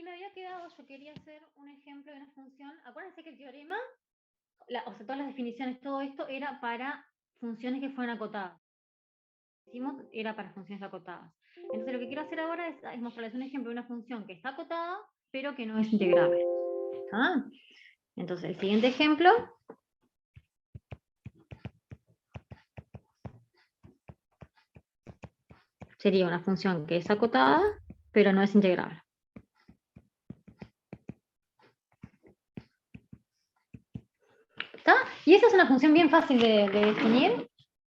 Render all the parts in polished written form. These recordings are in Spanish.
me había quedado, yo quería hacer un ejemplo de una función. Acuérdense que el teorema, o sea, todas las definiciones, todo esto era para funciones que fueran acotadas. Hicimos, era para funciones acotadas. Entonces lo que quiero hacer ahora es mostrarles un ejemplo de una función que está acotada, pero que no es integrable. ¿Ah? Entonces, el siguiente ejemplo sería una función que es acotada, pero no es integrable. ¿Está? Y esa es una función bien fácil de definir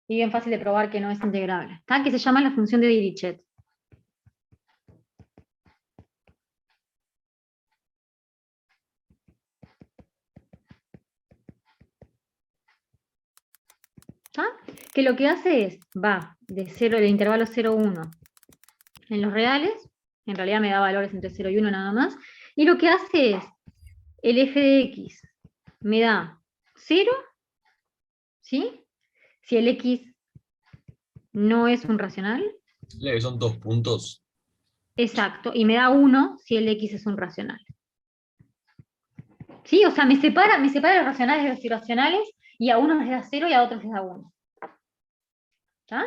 y bien fácil de probar que no es integrable. ¿Está? Que se llama la función de Dirichlet. ¿Está? Que lo que hace es, va de 0, del intervalo 0, 1 en los reales, en realidad me da valores entre 0 y 1 nada más, y lo que hace es, el f de x me da 0, ¿sí? Si el x no es un racional. Que son 2 puntos. Exacto, y me da 1 si el x es un racional. ¿Sí? O sea, me separa los racionales de los irracionales, y a unos les da 0 y a otros les da 1. ¿Está?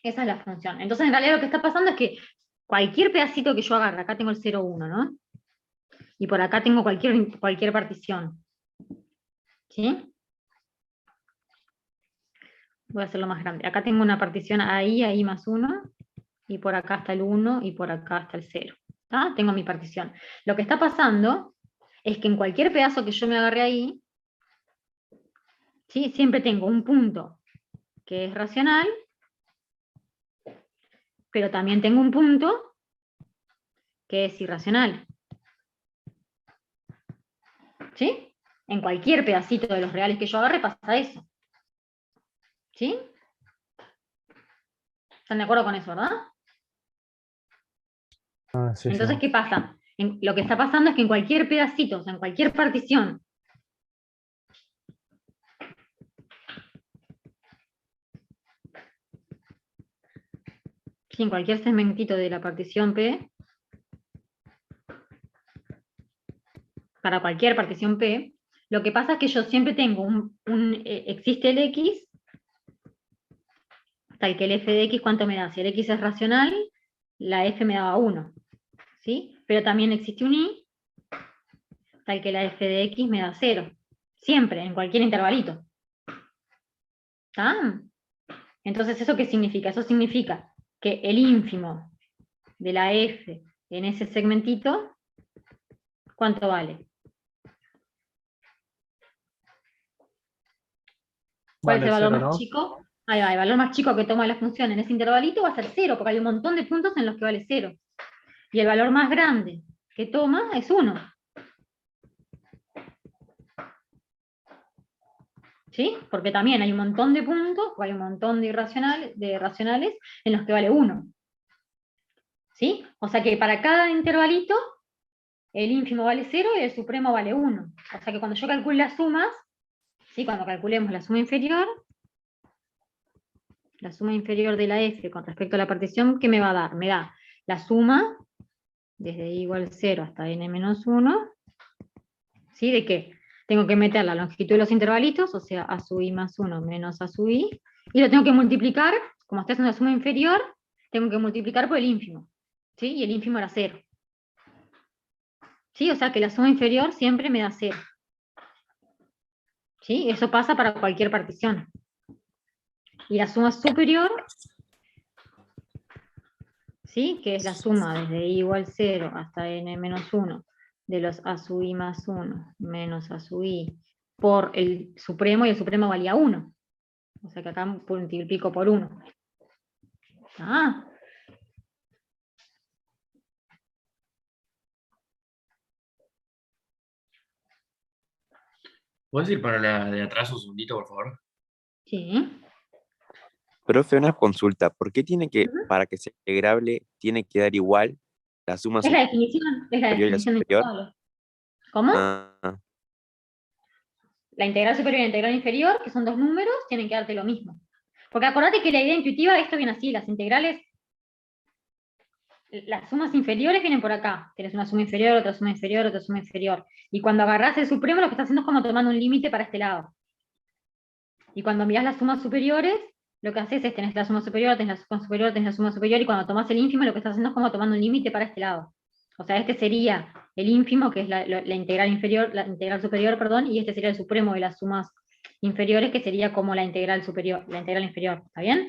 Esa es la función. Entonces, en realidad lo que está pasando es que cualquier pedacito que yo agarre, acá tengo el 0, 1, ¿no? Y por acá tengo cualquier partición. ¿Sí? Voy a hacerlo más grande. Acá tengo una partición ahí más 1, y por acá está el 1, y por acá está el 0. ¿Está? Tengo mi partición. Lo que está pasando es que en cualquier pedazo que yo me agarre ahí, ¿sí? Siempre tengo un punto que es racional, pero también tengo un punto que es irracional. ¿Sí? En cualquier pedacito de los reales que yo agarre pasa eso. ¿Sí? ¿Están de acuerdo con eso, verdad? Sí, Entonces, sí. ¿qué pasa? Lo que está pasando es que en cualquier pedacito, o sea, en cualquier partición, ¿sí? En cualquier segmentito de la partición P, para cualquier partición P, lo que pasa es que yo siempre tengo existe el X, tal que el f de X, ¿cuánto me da? Si el X es racional, la f me daba 1, ¿sí? Pero también existe un Y, tal que la f de X me da 0, siempre, en cualquier intervalito. ¿Está? Entonces, ¿eso qué significa? Eso significa que el ínfimo de la f en ese segmentito, ¿cuánto vale? ¿Cuál es el Vale, valor 0, más ¿no? chico? Ahí va, el valor más chico que toma la función en ese intervalito va a ser 0, porque hay un montón de puntos en los que vale 0. Y el valor más grande que toma es 1. ¿Sí? Porque también hay un montón de puntos, o hay un montón de racionales en los que vale 1. ¿Sí? O sea que para cada intervalito, el ínfimo vale 0 y el supremo vale 1. O sea que cuando yo calcule las sumas, ¿sí? Cuando calculemos la suma inferior de la f con respecto a la partición, ¿qué me va a dar? Me da la suma desde i igual 0 hasta n menos 1, ¿sí? ¿De qué? Tengo que meter la longitud de los intervalitos, o sea, a sub i más 1 menos a sub i, y lo tengo que multiplicar, como está haciendo la suma inferior, tengo que multiplicar por el ínfimo, ¿sí? Y el ínfimo era 0. ¿Sí? O sea que la suma inferior siempre me da 0. ¿Sí? Eso pasa para cualquier partición. Y la suma superior, ¿sí? Que es la suma desde i igual 0 hasta n menos 1 de los a sub i más 1 menos a sub i por el supremo, y el supremo valía 1. O sea que acá multiplico por 1. Ah. ¿Puedes ir para la de atrás un segundito, por favor? Sí. Profe, una consulta. ¿Por qué Ujú. para que sea integrable, tiene que dar igual la suma Es la definición superior y la de superior? integrable. ¿Cómo? Ah, La integral superior y la integral inferior, que son dos números, tienen que darte lo mismo. Porque acordate que la idea intuitiva de esto viene así, las integrales Las sumas inferiores vienen por acá. Tienes una suma inferior, otra suma inferior, otra suma inferior. Y cuando agarrás el supremo, lo que estás haciendo es como tomando un límite para este lado. Y cuando mirás las sumas superiores, lo que haces es tenés la suma superior, tenés la suma superior, tenés la suma superior, y cuando tomás el ínfimo, lo que estás haciendo es como tomando un límite para este lado. O sea, este sería el ínfimo, que es la integral inferior, la integral superior, perdón, y este sería el supremo de las sumas inferiores, que sería como la integral superior, la integral inferior. ¿Está bien?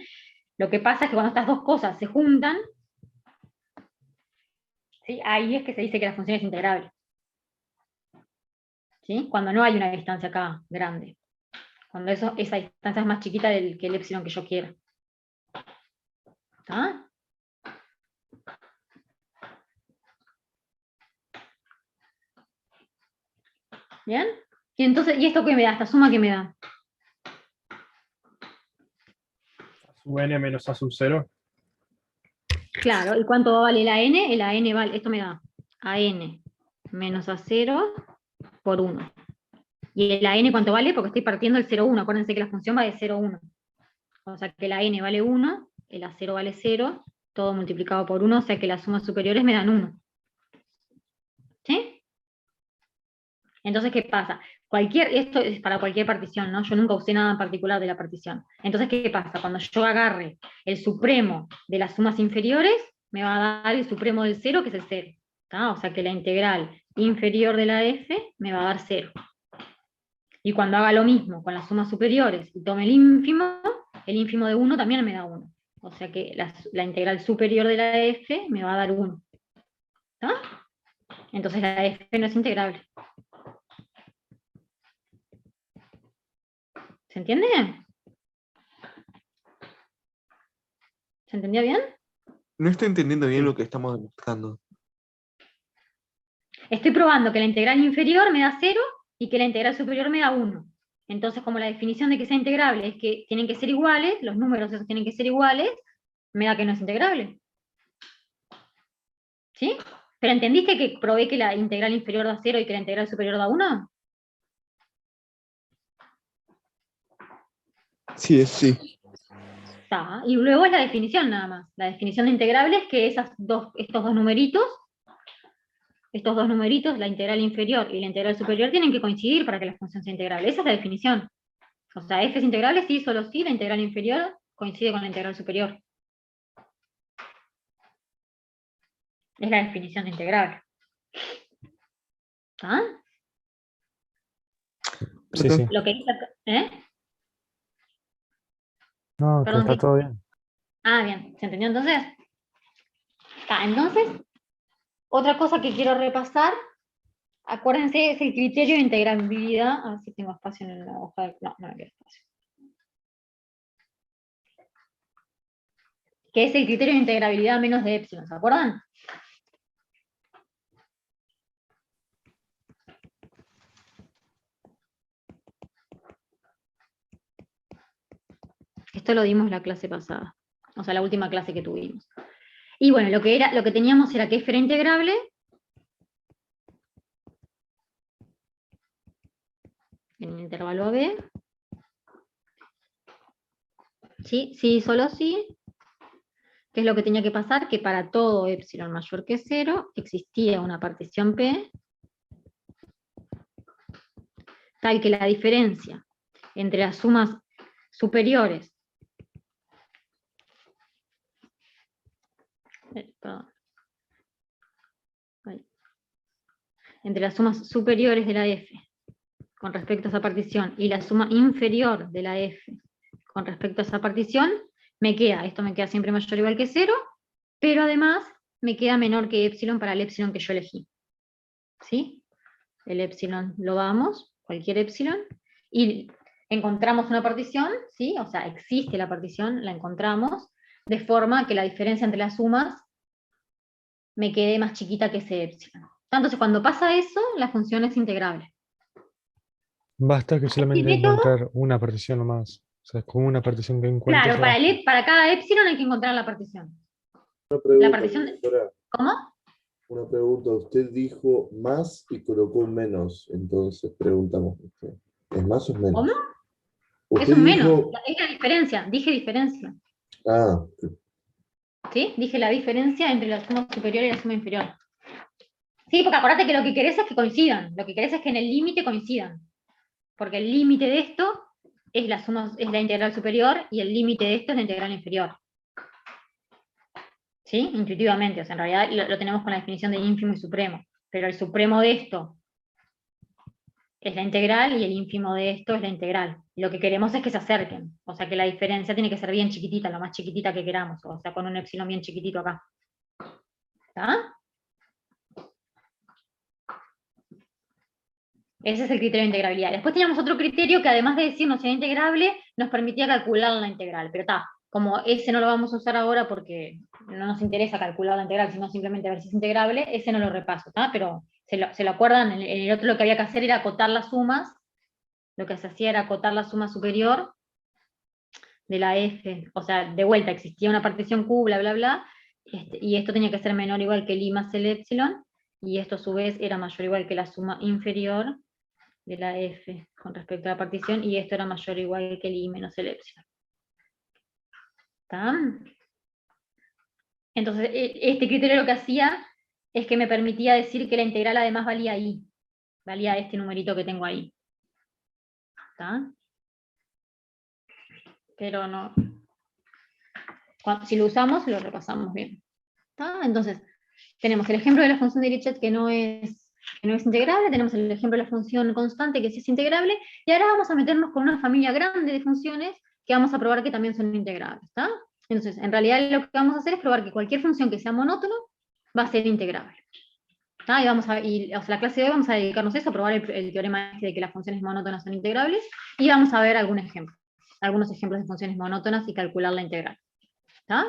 Lo que pasa es que cuando estas dos cosas se juntan, ¿sí? Ahí es que se dice que la función es integrable. ¿Sí? Cuando no hay una distancia acá grande. Cuando esa distancia es más chiquita que el epsilon que yo quiera. ¿Está? ¿Bien? Y entonces, ¿y esto qué me da? ¿Esta suma qué me da? A sub n menos a sub 0. Claro, ¿y cuánto vale la n? La n vale, esto me da a n menos a 0 por 1. ¿Y la n cuánto vale? Porque estoy partiendo el 0, 1. Acuérdense que la función va de 0 a 1. O sea que la n vale 1, el a0 vale 0, todo multiplicado por 1, o sea que las sumas superiores me dan 1. ¿Sí? Entonces, ¿qué pasa? Esto es para cualquier partición, ¿no? Yo nunca usé nada en particular de la partición. Entonces, ¿qué pasa? Cuando yo agarre el supremo de las sumas inferiores, me va a dar el supremo del 0, que es el 0. ¿Tá? O sea que la integral inferior de la f me va a dar 0. Y cuando haga lo mismo con las sumas superiores y tome el ínfimo de 1 también me da 1. O sea que la integral superior de la f me va a dar 1. ¿Tá? Entonces la f no es integrable. ¿Se entiende? ¿Se entendió bien? No estoy entendiendo bien lo que estamos demostrando. Estoy probando que la integral inferior me da 0 y que la integral superior me da 1. Entonces, como la definición de que sea integrable es que tienen que ser iguales, los números esos tienen que ser iguales, me da que no es integrable. ¿Sí? ¿Pero entendiste que probé que la integral inferior da 0 y que la integral superior da 1? Sí, sí. Está. Y luego es la definición nada más. La definición de integrable es que estos dos numeritos, la integral inferior y la integral superior, tienen que coincidir para que la función sea integrable. Esa es la definición. O sea, f es integrable sí, solo si la integral inferior coincide con la integral superior. Es la definición de integrable. ¿Ah? Sí, sí. Lo que dice acá, ¿eh? No, que Perdón, está ¿qué? todo bien. Ah, bien, ¿se entendió entonces? Entonces, otra cosa que quiero repasar, acuérdense, es el criterio de integrabilidad. A ver si tengo espacio en la hoja de... No, no me queda espacio. Que es el criterio de integrabilidad menos de epsilon, ¿se acuerdan? Esto lo dimos la clase pasada, o sea, la última clase que tuvimos. Y bueno, lo que teníamos era que f era integrable, en el intervalo AB, ¿sí? Sí, solo sí. ¿Qué es lo que tenía que pasar? Que para todo epsilon mayor que 0 existía una partición P tal que la diferencia entre las sumas superiores entre las sumas superiores de la f con respecto a esa partición y la suma inferior de la f con respecto a esa partición, esto me queda siempre mayor o igual que 0, pero además me queda menor que epsilon para el epsilon que yo elegí. ¿Sí? El epsilon lo damos, cualquier epsilon, y encontramos una partición, ¿sí? O sea, existe la partición, la encontramos, de forma que la diferencia entre las sumas me quede más chiquita que ese epsilon. Entonces, cuando pasa eso, la función es integrable. Basta que solamente método, encontrar una partición nomás. O sea, con una partición que encuentres. claro, para cada epsilon hay que encontrar la partición. Una pregunta, La partición profesora, ¿Cómo? una pregunta. Usted dijo más y colocó un menos, entonces preguntamos. ¿Es más o es menos? ¿Cómo? Es Usted un menos, dijo... es la diferencia, dije diferencia. Ah, ¿Sí? Dije la diferencia entre la suma superior y la suma inferior. Sí, porque acordate que lo que querés es que coincidan. Lo que querés es que en el límite coincidan. Porque el límite de esto es la integral superior y el límite de esto es la integral inferior. ¿Sí? Intuitivamente. O sea, en realidad lo tenemos con la definición de ínfimo y supremo. Pero el supremo de esto es la integral y el ínfimo de esto es la integral. Lo que queremos es que se acerquen. O sea, que la diferencia tiene que ser bien chiquitita, lo más chiquitita que queramos. O sea, con un epsilon bien chiquitito acá. ¿Está? Ese es el criterio de integrabilidad. Después teníamos otro criterio que además de decirnos si era integrable, nos permitía calcular la integral. Pero está, como ese no lo vamos a usar ahora porque no nos interesa calcular la integral, sino simplemente ver si es integrable, ese no lo repaso, ¿está? Pero se lo acuerdan, en el otro lo que había que hacer era acotar las sumas. Lo que se hacía era acotar la suma superior de la f. O sea, de vuelta, existía una partición q, bla, bla, bla, y esto tenía que ser menor o igual que el i más el epsilon, y esto a su vez era mayor o igual que la suma inferior de la f con respecto a la partición, y esto era mayor o igual que el i menos el epsilon. ¿Está? Entonces, este criterio lo que hacía es que me permitía decir que la integral además valía i, valía este numerito que tengo ahí. ¿Está? Pero no. Si lo usamos, lo repasamos bien. ¿Está? Entonces, tenemos el ejemplo de la función de Dirichlet que no es integrable, tenemos el ejemplo de la función constante que sí es integrable, y ahora vamos a meternos con una familia grande de funciones que vamos a probar que también son integrables. ¿Está? Entonces, en realidad lo que vamos a hacer es probar que cualquier función que sea monótona va a ser integrable. ¿Está? O sea, la clase de hoy vamos a dedicarnos a eso, a probar el teorema este de que las funciones monótonas son integrables, y vamos a ver algunos ejemplos de funciones monótonas y calcular la integral. ¿Está?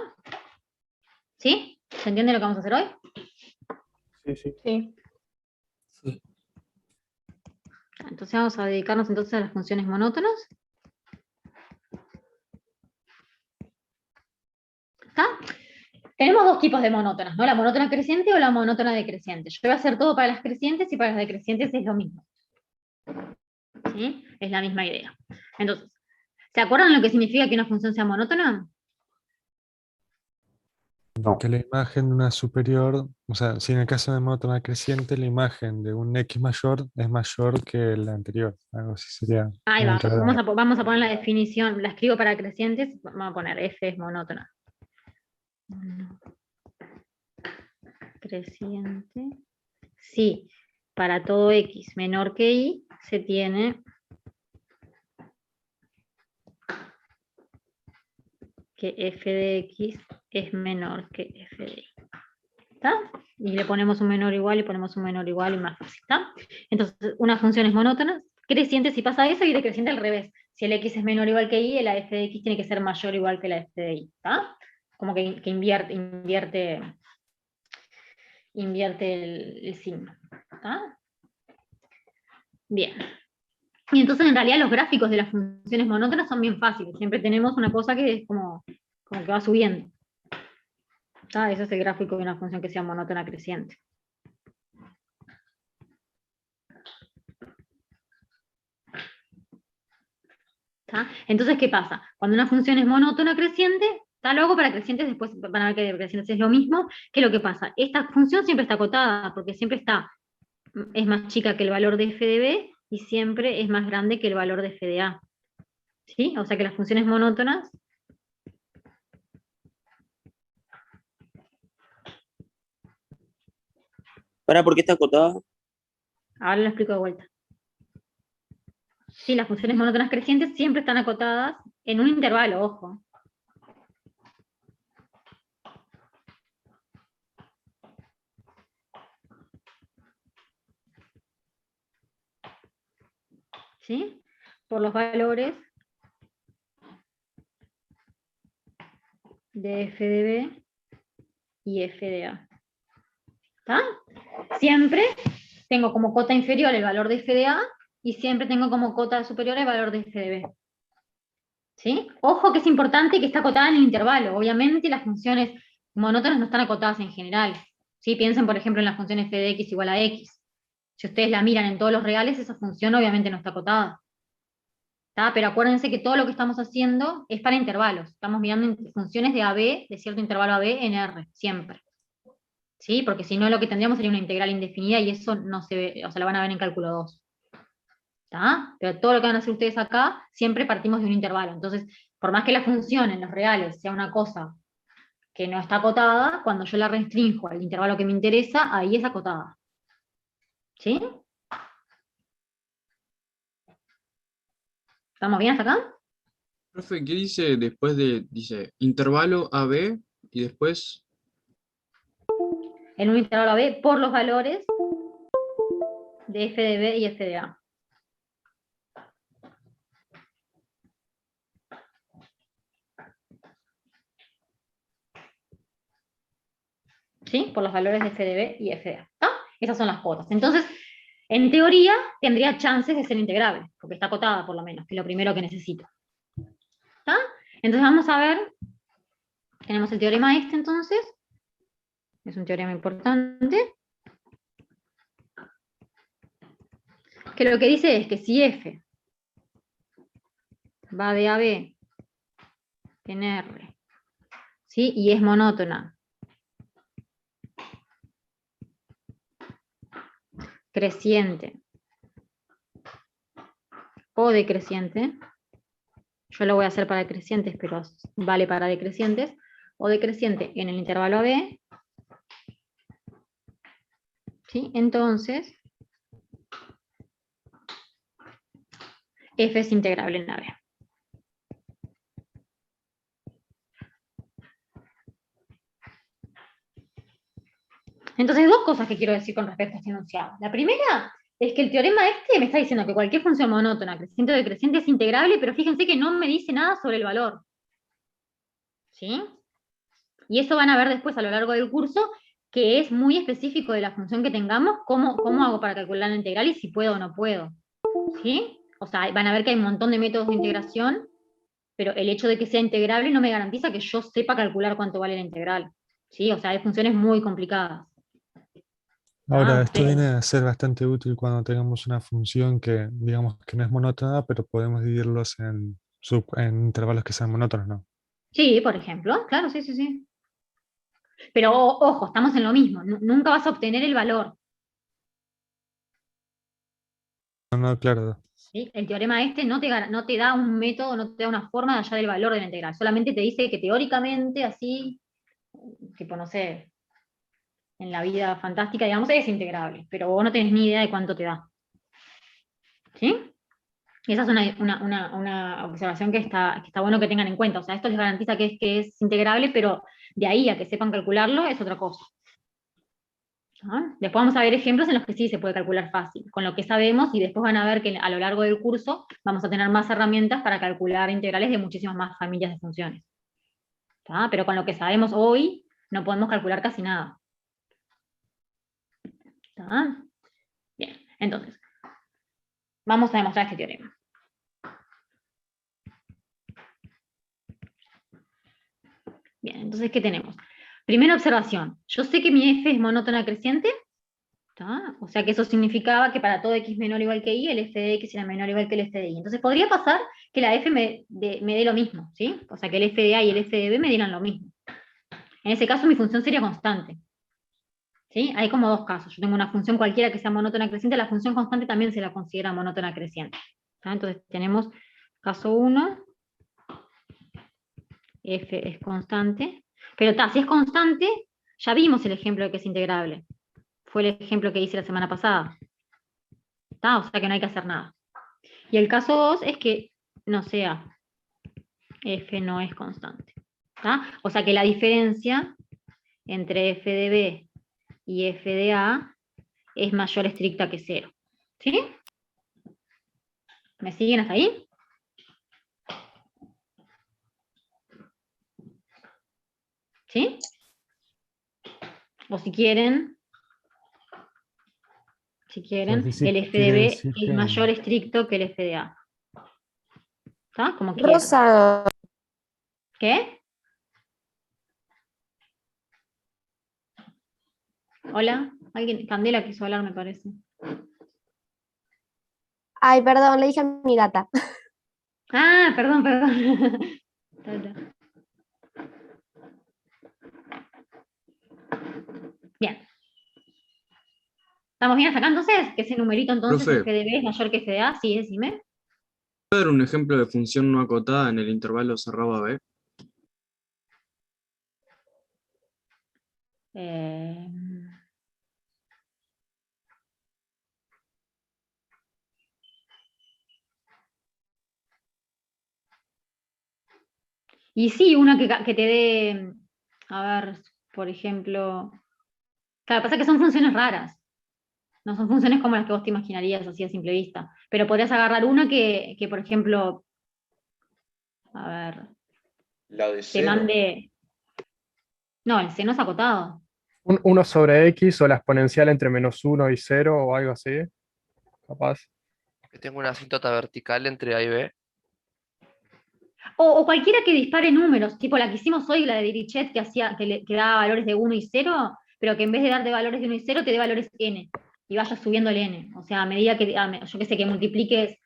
¿Sí? ¿Se entiende lo que vamos a hacer hoy? Sí, sí. Sí. Entonces vamos a dedicarnos entonces a las funciones monótonas. ¿Está? Tenemos dos tipos de monótonas, ¿no? La monótona creciente o la monótona decreciente. Yo voy a hacer todo para las crecientes y para las decrecientes es lo mismo. ¿Sí? Es la misma idea. Entonces, ¿se acuerdan lo que significa que una función sea monótona? No. Que la imagen de una superior, o sea, si en el caso de monótona creciente, la imagen de un x mayor es mayor que la anterior. Algo así sería. Ahí como va, integral. vamos a poner la definición, la escribo para crecientes, vamos a poner f es monótona. Creciente. Sí, para todo x menor que y, se tiene que f de x es menor que f de y. ¿Está? Y le ponemos un menor igual y ponemos un menor igual y más fácil. ¿Está? Entonces, una función es monótona, creciente si pasa eso, y decreciente al revés. Si el x es menor o igual que y, la f de x tiene que ser mayor o igual que la f de y. ¿Está? Como que invierte el signo. ¿Está? Bien. Y entonces en realidad los gráficos de las funciones monótonas son bien fáciles. Siempre tenemos una cosa que es como que va subiendo. ¿Está? Ese es el gráfico de una función que sea monótona creciente. ¿Está? Entonces, ¿qué pasa? Cuando una función es monótona creciente, está luego para crecientes, después van a ver que de crecientes es lo mismo. ¿Qué es lo que pasa? Esta función siempre está acotada, porque siempre es más chica que el valor de f de b, y siempre es más grande que el valor de f de a. ¿Sí? O sea que las funciones monótonas ¿Por qué está acotada? ahora lo explico de vuelta. Sí, las funciones monótonas crecientes siempre están acotadas en un intervalo, ojo. ¿Sí? Por los valores de f de b y f de a. ¿Está? Siempre tengo como cota inferior el valor de f de a, y siempre tengo como cota superior el valor de f de b. ¿Sí? Ojo que es importante que está acotada en el intervalo. Obviamente las funciones monótonas no están acotadas en general. ¿Sí? Piensen, por ejemplo, en la función f de x igual a x. Si ustedes la miran en todos los reales, esa función obviamente no está acotada. ¿Tá? Pero acuérdense que todo lo que estamos haciendo es para intervalos. Estamos mirando funciones de AB, de cierto intervalo AB en R, siempre. ¿Sí? Porque si no, lo que tendríamos sería una integral indefinida y eso no se ve, o sea, lo van a ver en cálculo 2. ¿Tá? Pero todo lo que van a hacer ustedes acá, siempre partimos de un intervalo. Entonces, por más que la función en los reales sea una cosa que no está acotada, cuando yo la restringo al intervalo que me interesa, ahí es acotada. ¿Sí? ¿Estamos bien hasta acá? Profe, ¿qué dice después dice intervalo AB y después? En un intervalo AB por los valores de f de b y f de a. ¿Sí? Por los valores de f de b y f de a. ¿Tá? Esas son las cuotas. Entonces, en teoría, tendría chances de ser integrable, porque está acotada por lo menos, que es lo primero que necesito. ¿Tá? Entonces vamos a ver, tenemos el teorema este entonces, es un teorema importante, que lo que dice es que si f va de AB en R, ¿sí? Y es monótona, creciente o decreciente, yo lo voy a hacer para crecientes, pero vale para decrecientes, o decreciente en el intervalo AB, ¿sí? Entonces, f es integrable en AB. Entonces, dos cosas que quiero decir con respecto a este enunciado. La primera es que el teorema este me está diciendo que cualquier función monótona, creciente o decreciente, es integrable, pero fíjense que no me dice nada sobre el valor. ¿Sí? Y eso van a ver después a lo largo del curso, que es muy específico de la función que tengamos, cómo hago para calcular la integral y si puedo o no puedo. ¿Sí? O sea, van a ver que hay un montón de métodos de integración, pero el hecho de que sea integrable no me garantiza que yo sepa calcular cuánto vale la integral. ¿Sí? O sea, hay funciones muy complicadas. Ahora, esto pero- viene a ser bastante útil cuando tengamos una función que, digamos, que no es monótona, pero podemos dividirlos en intervalos que sean monótonos, ¿no? Sí, por ejemplo, claro, sí, sí, sí. Pero ojo, estamos en lo mismo, nunca vas a obtener el valor. No, no, claro. ¿Sí? El teorema este no te da un método, no te da una forma de hallar el valor de la integral, solamente te dice que teóricamente, así, tipo, no sé, en la vida fantástica, digamos, es integrable, pero vos no tenés ni idea de cuánto te da. ¿Sí? Y esa es una observación que está bueno que tengan en cuenta. O sea, esto les garantiza que es integrable, pero de ahí a que sepan calcularlo es otra cosa. ¿Ah? Después vamos a ver ejemplos en los que sí se puede calcular fácil, con lo que sabemos, y después van a ver que a lo largo del curso vamos a tener más herramientas para calcular integrales de muchísimas más familias de funciones. ¿Tá? Pero con lo que sabemos hoy no podemos calcular casi nada. ¿Tá? Bien, entonces, vamos a demostrar este teorema. Bien, entonces, ¿qué tenemos? Primera observación, yo sé que mi f es monótona creciente, ¿tá? O sea que eso significaba que para todo x menor o igual que y, el f de x era menor o igual que el f de y. Entonces podría pasar que la f me dé lo mismo, ¿sí? O sea que el f de a y el f de b me dieran lo mismo. En ese caso mi función sería constante. ¿Sí? Hay como dos casos. Yo tengo una función cualquiera que sea monótona creciente, la función constante también se la considera monótona creciente. ¿Tá? Entonces tenemos caso 1, f es constante, pero si es constante, ya vimos el ejemplo de que es integrable. Fue el ejemplo que hice la semana pasada. ¿Tá? O sea que no hay que hacer nada. Y el caso 2 es que no sea, f no es constante. ¿Tá? O sea que la diferencia entre f de b y f de a es mayor estricta que 0. ¿Sí? ¿Me siguen hasta ahí? ¿Sí? O si quieren, el f de Quiere b decir es que mayor estricto que el f de a. ¿Está? Como quieran. Rosa, ¿Qué? Hola, alguien, Candela quiso hablar, me parece. ay, perdón, le dije a mi gata. Ah, perdón, perdón. Ta, ta. Bien. ¿Estamos bien hasta acá entonces? Que ese numerito entonces Profe. f de b es mayor que f de a, sí, decime. ¿Puede dar un ejemplo de función no acotada en el intervalo cerrado a b? Eh, y sí, una que te dé, a ver, por ejemplo, claro, pasa que son funciones raras. No son funciones como las que vos te imaginarías así a simple vista. Pero podrías agarrar una que por ejemplo, a ver, La de te seno. mande. No, el seno es acotado. 1 sobre x o la exponencial entre -1 y 0 o algo así, capaz. Que tengo una asíntota vertical entre A y B. O cualquiera que dispare números, tipo la que hicimos hoy, la de Dirichlet, que daba valores de 1 y 0, pero que en vez de darte valores de 1 y 0, te dé valores n, y vayas subiendo el n. O sea, a medida que, yo qué sé, que multipliques,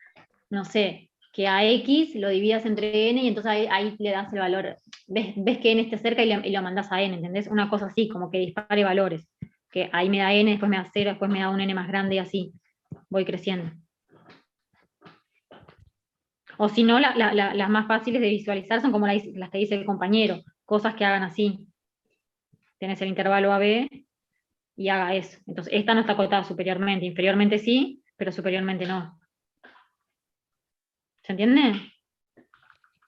no sé, que a x lo dividas entre n, y entonces ahí le das el valor. Ves que n esté cerca y lo mandás a n, ¿entendés? Una cosa así, como que dispare valores. Que ahí me da n, después me da 0, después me da un n más grande y así. Voy creciendo. O si no, las más fáciles de visualizar son como las que dice el compañero, cosas que hagan así. Tenés el intervalo AB y haga eso. Entonces, esta no está acotada superiormente, inferiormente sí, pero superiormente no. ¿Se entiende?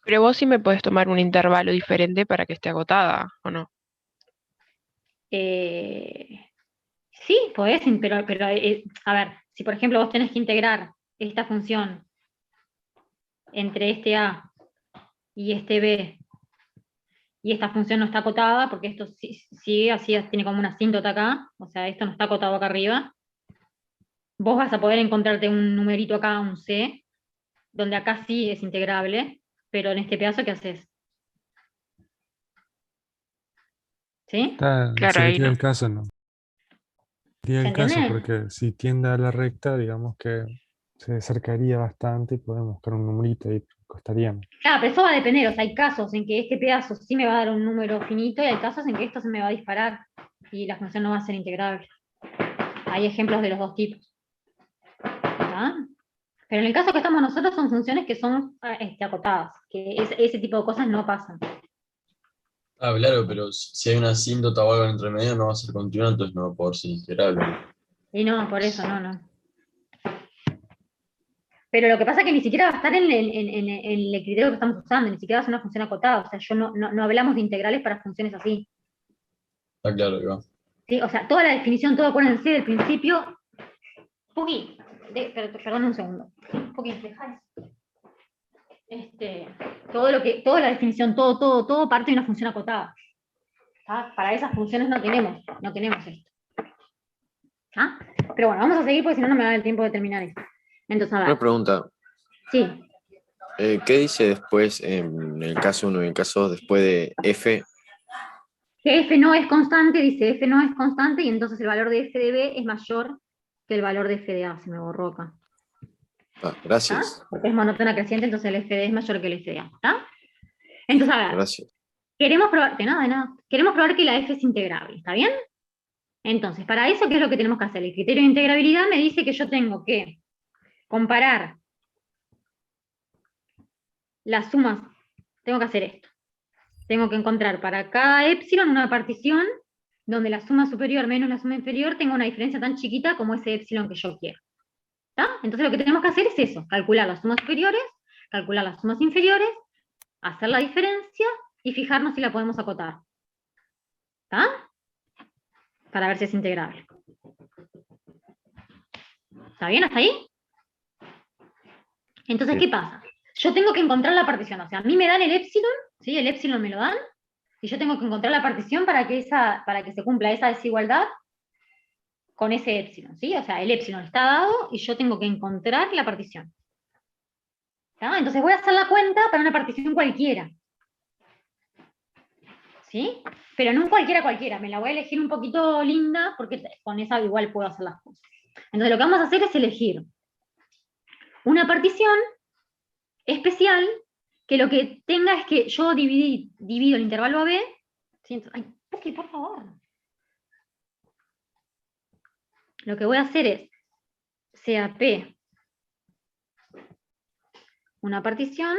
Pero vos sí me podés tomar un intervalo diferente para que esté agotada, ¿o no? Sí, podés, pero a ver, si por ejemplo vos tenés que integrar esta función entre este A y este B, y esta función no está acotada, porque esto sigue así, tiene como una asíntota acá, o sea, esto no está acotado acá arriba, vos vas a poder encontrarte un numerito acá, un C, donde acá sí es integrable, pero en este pedazo, ¿qué haces? ¿Sí? Claro, ahí Sería no. el caso, ¿no? Sería ¿Se el caso, entiende? porque si tiende a la recta, digamos que se acercaría bastante y podemos buscar un numerito y costaríamos. Claro, pero eso va a depender, o sea, hay casos en que este pedazo sí me va a dar un número finito y hay casos en que esto se me va a disparar y la función no va a ser integrable. Hay ejemplos de los dos tipos. ¿Está? Pero en el caso que estamos nosotros son funciones que son acotadas, que ese tipo de cosas no pasan. Ah, claro, pero si hay una asíntota o algo entre medio no va a ser continua, entonces no va a poder ser integrable. Y no, por eso, no. Pero lo que pasa es que ni siquiera va a estar en el criterio que estamos usando, ni siquiera va a ser una función acotada, o sea, no hablamos de integrales para funciones así. Está claro, Iván. ¿Sí? O sea, toda la definición, todo acuérdense del principio. Pugi, perdón un segundo. Pugi, deja eso. Toda la definición, todo parte de una función acotada. ¿Tá? Para esas funciones no tenemos esto. ¿Ah? Pero bueno, vamos a seguir porque si no, no me da el tiempo de terminar esto. Entonces, a ver. Una pregunta. Sí. ¿Qué dice después en el caso 1 y el caso 2 después de f? Que f no es constante, dice f no es constante, y entonces el valor de f de b es mayor que el valor de f de a. Se me borró acá. Gracias. ¿Ah? Porque es monótona creciente, entonces el f de es mayor que el f de a. ¿Está? Entonces, a ver. Gracias. Queremos probar, de nada. Queremos probar que la f es integrable, ¿está bien? Entonces, para eso, ¿qué es lo que tenemos que hacer? El criterio de integrabilidad me dice que yo tengo que comparar las sumas. Tengo que hacer esto. Tengo que encontrar para cada épsilon una partición donde la suma superior menos la suma inferior tenga una diferencia tan chiquita como ese épsilon que yo quiero. ¿Está? Entonces lo que tenemos que hacer es eso, calcular las sumas superiores, calcular las sumas inferiores, hacer la diferencia y fijarnos si la podemos acotar. ¿Está? Para ver si es integrable. ¿Está bien hasta ahí? Entonces, ¿qué pasa? Yo tengo que encontrar la partición, o sea, a mí me dan el épsilon, ¿sí? El épsilon me lo dan, y yo tengo que encontrar la partición para que se cumpla esa desigualdad con ese épsilon, ¿sí? O sea, el épsilon está dado y yo tengo que encontrar la partición. ¿Está? Entonces voy a hacer la cuenta para una partición cualquiera. ¿Sí? Pero no un cualquiera, me la voy a elegir un poquito linda porque con esa igual puedo hacer las cosas. Entonces lo que vamos a hacer es elegir una partición especial que lo que tenga es que yo divido el intervalo AB. ¿Sí? Ay, por favor. Lo que voy a hacer es, sea P una partición,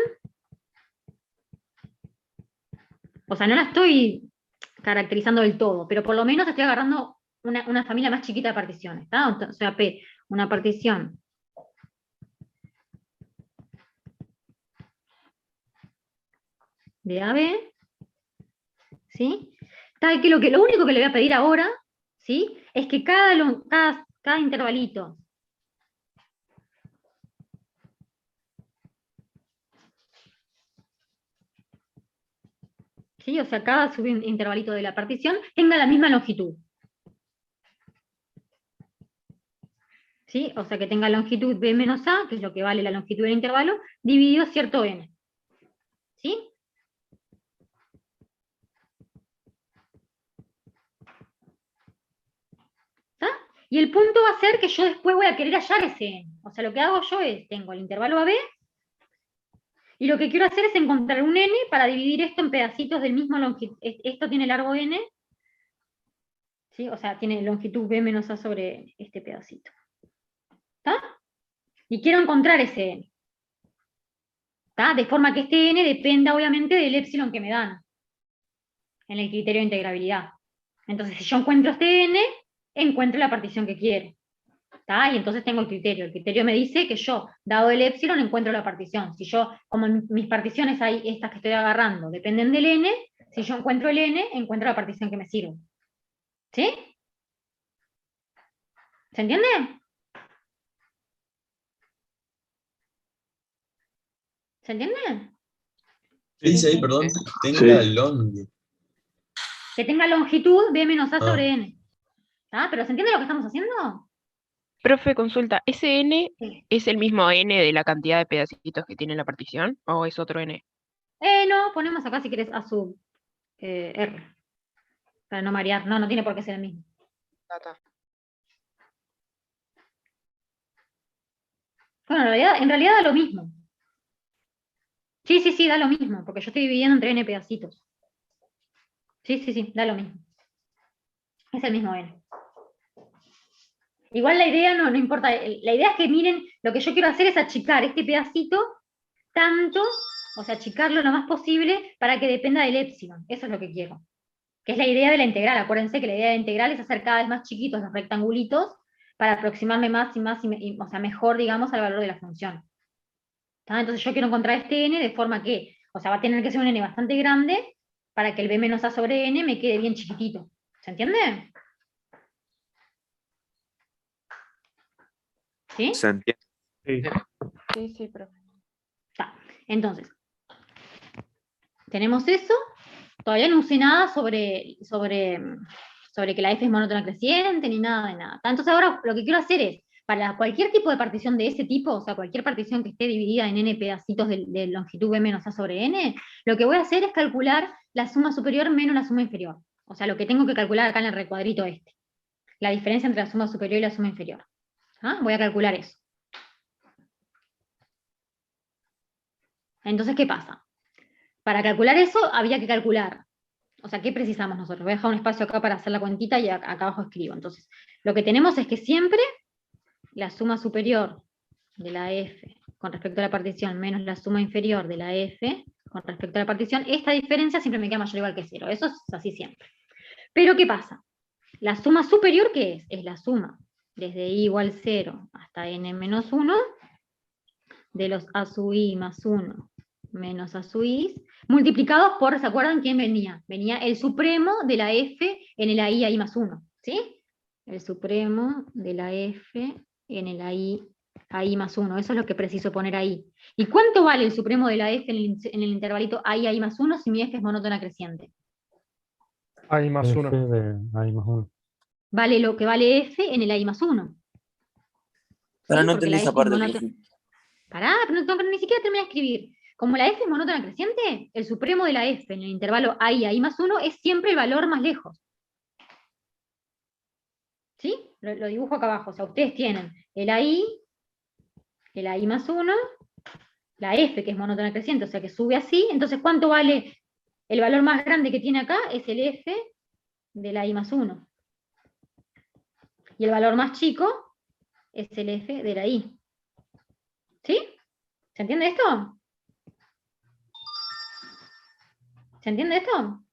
o sea, no la estoy caracterizando del todo, pero por lo menos estoy agarrando una familia más chiquita de particiones, ¿está? O sea, P, una partición de AB, ¿sí? Tal que lo único que le voy a pedir ahora, ¿sí? Es que cada intervalito ¿sí? O sea, cada subintervalito de la partición tenga la misma longitud. ¿Sí? O sea, que tenga longitud B menos A, que es lo que vale la longitud del intervalo, dividido cierto n. ¿Sí? ¿Está? Y el punto va a ser que yo después voy a querer hallar ese n. O sea, lo que hago yo es, tengo el intervalo AB, y lo que quiero hacer es encontrar un n para dividir esto en pedacitos del mismo longitud. Esto tiene largo n, ¿sí? O sea, tiene longitud B menos A sobre este pedacito. ¿Está? Y quiero encontrar ese n. ¿Está? De forma que este n dependa obviamente del épsilon que me dan en el criterio de integrabilidad. Entonces, si yo encuentro este n, encuentro la partición que quiero. ¿Está? Y entonces tengo el criterio. El criterio me dice que yo, dado el épsilon, encuentro la partición. Si yo, como mis particiones hay estas que estoy agarrando, dependen del n, si yo encuentro el n, encuentro la partición que me sirve. ¿Sí? ¿Se entiende? ¿Se entiende? ¿Qué dice ahí, perdón? Sí. Tenga long. Que tenga longitud B menos A Ah. sobre n. ¿Está? ¿Pero se entiende lo que estamos haciendo? Profe, consulta, ¿ese n Sí. es el mismo n de la cantidad de pedacitos que tiene la partición o es otro n? No, ponemos acá si querés A sub R. Para no marear. No, no tiene por qué ser el mismo. Bueno, en realidad da lo mismo. Sí, da lo mismo, porque yo estoy dividiendo entre n pedacitos. Sí, da lo mismo. Es el mismo n. Igual la idea no importa. La idea es que miren, lo que yo quiero hacer es achicar este pedacito tanto, o sea, achicarlo lo más posible para que dependa del épsilon. Eso es lo que quiero. Que es la idea de la integral. Acuérdense que la idea de la integral es hacer cada vez más chiquitos los rectangulitos para aproximarme más y más, o sea, mejor, digamos, al valor de la función. ¿Está? Entonces yo quiero encontrar este n de forma que, o sea, va a tener que ser un n bastante grande para que el b menos a sobre n me quede bien chiquitito. ¿Se entiende? ¿Sí? ¿Se entiende? Sí. Sí, profe. Está. Entonces, tenemos eso. Todavía no usé nada sobre que la f es monótona creciente, ni nada de nada. Entonces ahora lo que quiero hacer es, para cualquier tipo de partición de ese tipo, o sea, cualquier partición que esté dividida en n pedacitos de longitud b menos a sobre n, lo que voy a hacer es calcular la suma superior menos la suma inferior. O sea, lo que tengo que calcular acá en el recuadrito este. La diferencia entre la suma superior y la suma inferior. ¿Ah? Voy a calcular eso. Entonces, ¿qué pasa? Para calcular eso había que calcular, o sea, ¿qué precisamos nosotros? Voy a dejar un espacio acá para hacer la cuentita y acá abajo escribo. Entonces, lo que tenemos es que siempre la suma superior de la f con respecto a la partición menos la suma inferior de la f con respecto a la partición, esta diferencia siempre me queda mayor o igual que 0. Eso es así siempre. Pero, ¿qué pasa? La suma superior, ¿qué es? Es la suma desde i igual 0 hasta n menos 1 de los a sub i más 1 menos a sub i, multiplicados por, ¿se acuerdan quién venía? Venía el supremo de la f en el ai más 1, ¿sí? El supremo de la f en el ai más 1, eso es lo que preciso poner ahí. ¿Y cuánto vale el supremo de la f en el intervalito ai más 1 si mi f es monótona creciente? Hay más F 1. de I más 1. Vale lo que vale f en el ai más 1. Pero ¿Sí? no Porque entendí la esa f es parte, monótona. profe. Pará, pero ni siquiera terminé de escribir. Como la f es monótona creciente, el supremo de la f en el intervalo ai más 1 es siempre el valor más lejos. ¿Sí? Lo dibujo acá abajo. O sea, ustedes tienen el ai más 1 la F, que es monótona creciente, o sea que sube así, entonces ¿cuánto vale? El valor más grande que tiene acá es el F de la I más 1. Y el valor más chico es el F de la I. ¿Sí? ¿Se entiende esto? ¿Se entiende esto?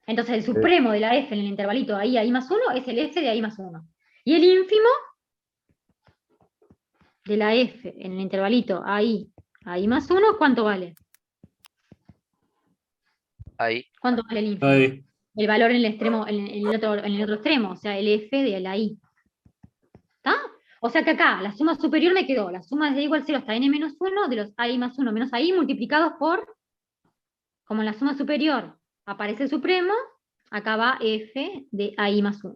Entonces el supremo de la F en el intervalito ahí a I más 1 es el F de I más 1. Y el ínfimo de la F en el intervalito ahí a I más 1, ¿cuánto vale? Ahí. ¿Cuánto vale el ínfimo? Ahí. El valor en el extremo, en el otro extremo, o sea, el F de la I. ¿Está? O sea que acá, la suma superior me quedó, la suma desde igual 0 hasta n-1 de los AI más 1 menos AI multiplicados por, como en la suma superior aparece el supremo, acá va F de AI más 1.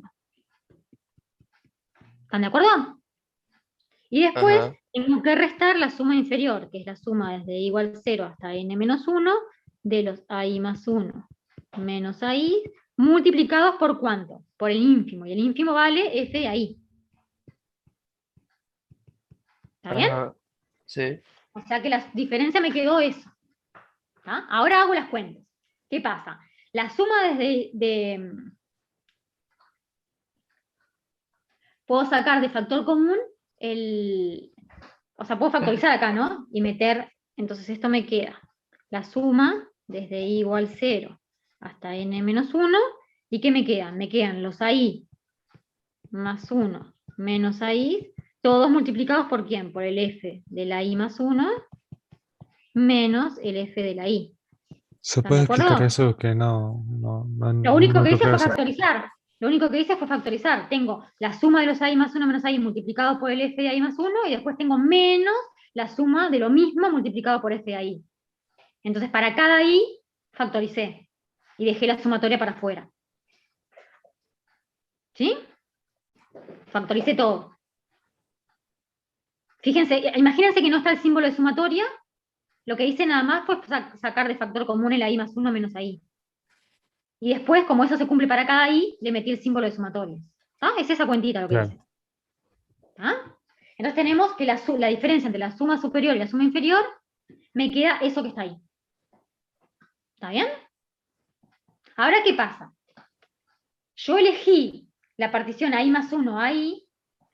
¿Están de acuerdo? Y después Ajá. tengo que restar la suma inferior, que es la suma desde igual 0 hasta n-1 de los AI más 1 menos AI, multiplicados por ¿cuánto? Por el ínfimo, y el ínfimo vale F de AI. ¿Está bien? Ajá. Sí. O sea que la diferencia me quedó eso. ¿Tá? Ahora hago las cuentas. ¿Qué pasa? La suma puedo sacar de factor común o sea, puedo factorizar acá, ¿no? Y meter, entonces esto me queda la suma desde i igual 0 hasta n-1, ¿y qué me quedan? Me quedan los AI más 1 menos AI, todos multiplicados por ¿quién? Por el F de la I más 1 menos el F de la I. ¿Se ¿Están puede de acuerdo? explicar eso? Que no Lo único que noto hice fue claro eso. factorizar. Lo único que hice fue factorizar. Tengo la suma de los AI más 1 menos AI multiplicado por el F de AI más 1 y después tengo menos la suma de lo mismo multiplicado por F de AI. Entonces para cada I factoricé y dejé la sumatoria para afuera. ¿Sí? Factoricé todo. Fíjense, imagínense que no está el símbolo de sumatoria. Lo que hice nada más fue sacar de factor común el AI más 1 menos AI. Y después, como eso se cumple para cada I, le metí el símbolo de sumatoria. ¿Ah? Es esa cuentita lo que Claro. hice. ¿Ah? Entonces tenemos que la diferencia entre la suma superior y la suma inferior, me queda eso que está ahí. ¿Está bien? Ahora, ¿qué pasa? Yo elegí la partición AI más 1 AI,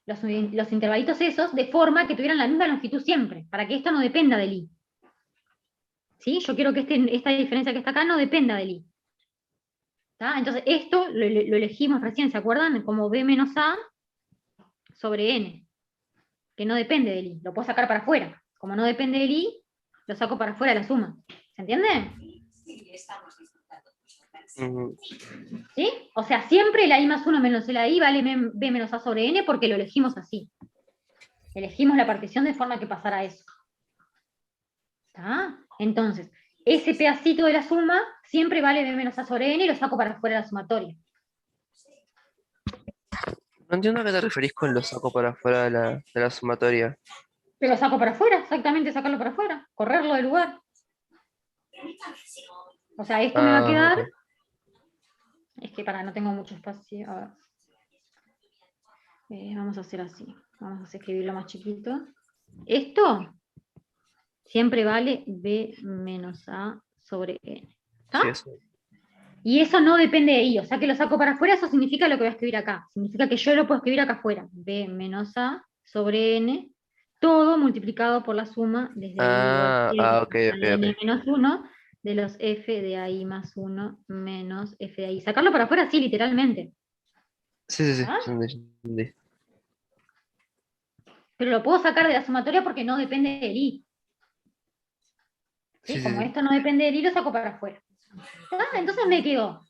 los intervalitos esos, de forma que tuvieran la misma longitud siempre, para que esto no dependa del I. ¿Sí? Yo quiero que esta diferencia que está acá no dependa del I. ¿Tá? Entonces esto lo elegimos recién, ¿se acuerdan? Como B menos A sobre N, que no depende del I. Lo puedo sacar para afuera. Como no depende del I, lo saco para afuera de la suma. ¿Se entiende? Ujú. ¿Sí? O sea, siempre la I más 1 menos la I vale B menos A sobre N porque lo elegimos así. Elegimos la partición de forma que pasara eso. ¿Tá? Entonces, ese pedacito de la suma siempre vale B menos A sobre N y lo saco para afuera de la sumatoria. No entiendo a qué te referís con lo saco para afuera de la sumatoria. Pero lo saco para afuera, exactamente sacarlo para afuera, correrlo del lugar. O sea, esto me va a quedar... Ok. Es que no tengo mucho espacio. A ver. Vamos a hacer así. Vamos a escribirlo más chiquito. Esto siempre vale B menos A sobre N. ¿Está? Sí, eso. Y eso no depende de I. O sea que lo saco para afuera, eso significa lo que voy a escribir acá. Significa que yo lo puedo escribir acá afuera. B menos A sobre N, todo multiplicado por la suma desde I igual Ok, hasta N ok. menos 1 de los F de AI más 1 menos F de AI. Sacarlo para afuera, sí, literalmente. Sí. ¿Ah? Entendí. Pero lo puedo sacar de la sumatoria porque no depende del I. ¿Sí? Como esto no depende del I, lo saco para afuera. ¿Ah? Entonces me quedó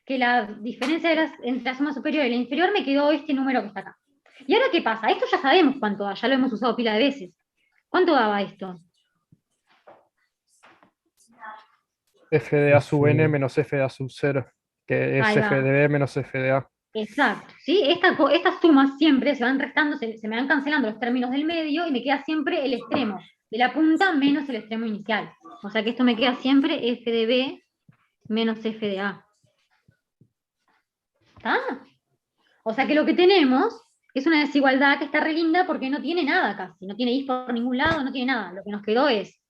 que la diferencia entre la suma superior y la inferior me quedó este número que está acá. ¿Y ahora qué pasa? Esto ya sabemos cuánto da, ya lo hemos usado pila de veces. ¿Cuánto daba esto? F de A sub N menos F de A sub 0, que es Ahí F va. de B menos F de A. Exacto, ¿sí? Estas sumas siempre se van restando, se me van cancelando los términos del medio y me queda siempre el extremo de la punta menos el extremo inicial. O sea que esto me queda siempre F de B menos F de A. ¿Está? O sea que lo que tenemos es una desigualdad que está re linda porque no tiene nada casi, no tiene is por ningún lado, no tiene nada. Lo que nos quedó es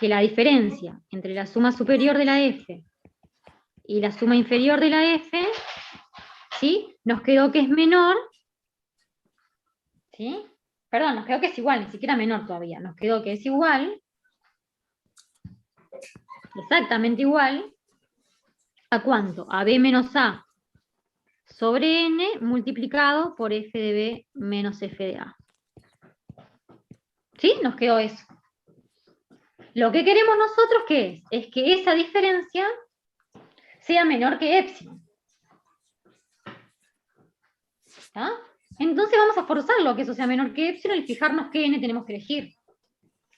que la diferencia entre la suma superior de la f y la suma inferior de la f, ¿sí? Nos quedó que es menor, ¿sí? Perdón, nos quedó que es igual, ni siquiera menor todavía, nos quedó que es igual, exactamente igual, ¿a cuánto? A b menos a sobre n multiplicado por f de b menos f de a. ¿Sí? Nos quedó eso. Lo que queremos nosotros, ¿qué es? Es que esa diferencia sea menor que epsilon. ¿Está? Entonces vamos a forzarlo a que eso sea menor que epsilon y fijarnos qué n tenemos que elegir.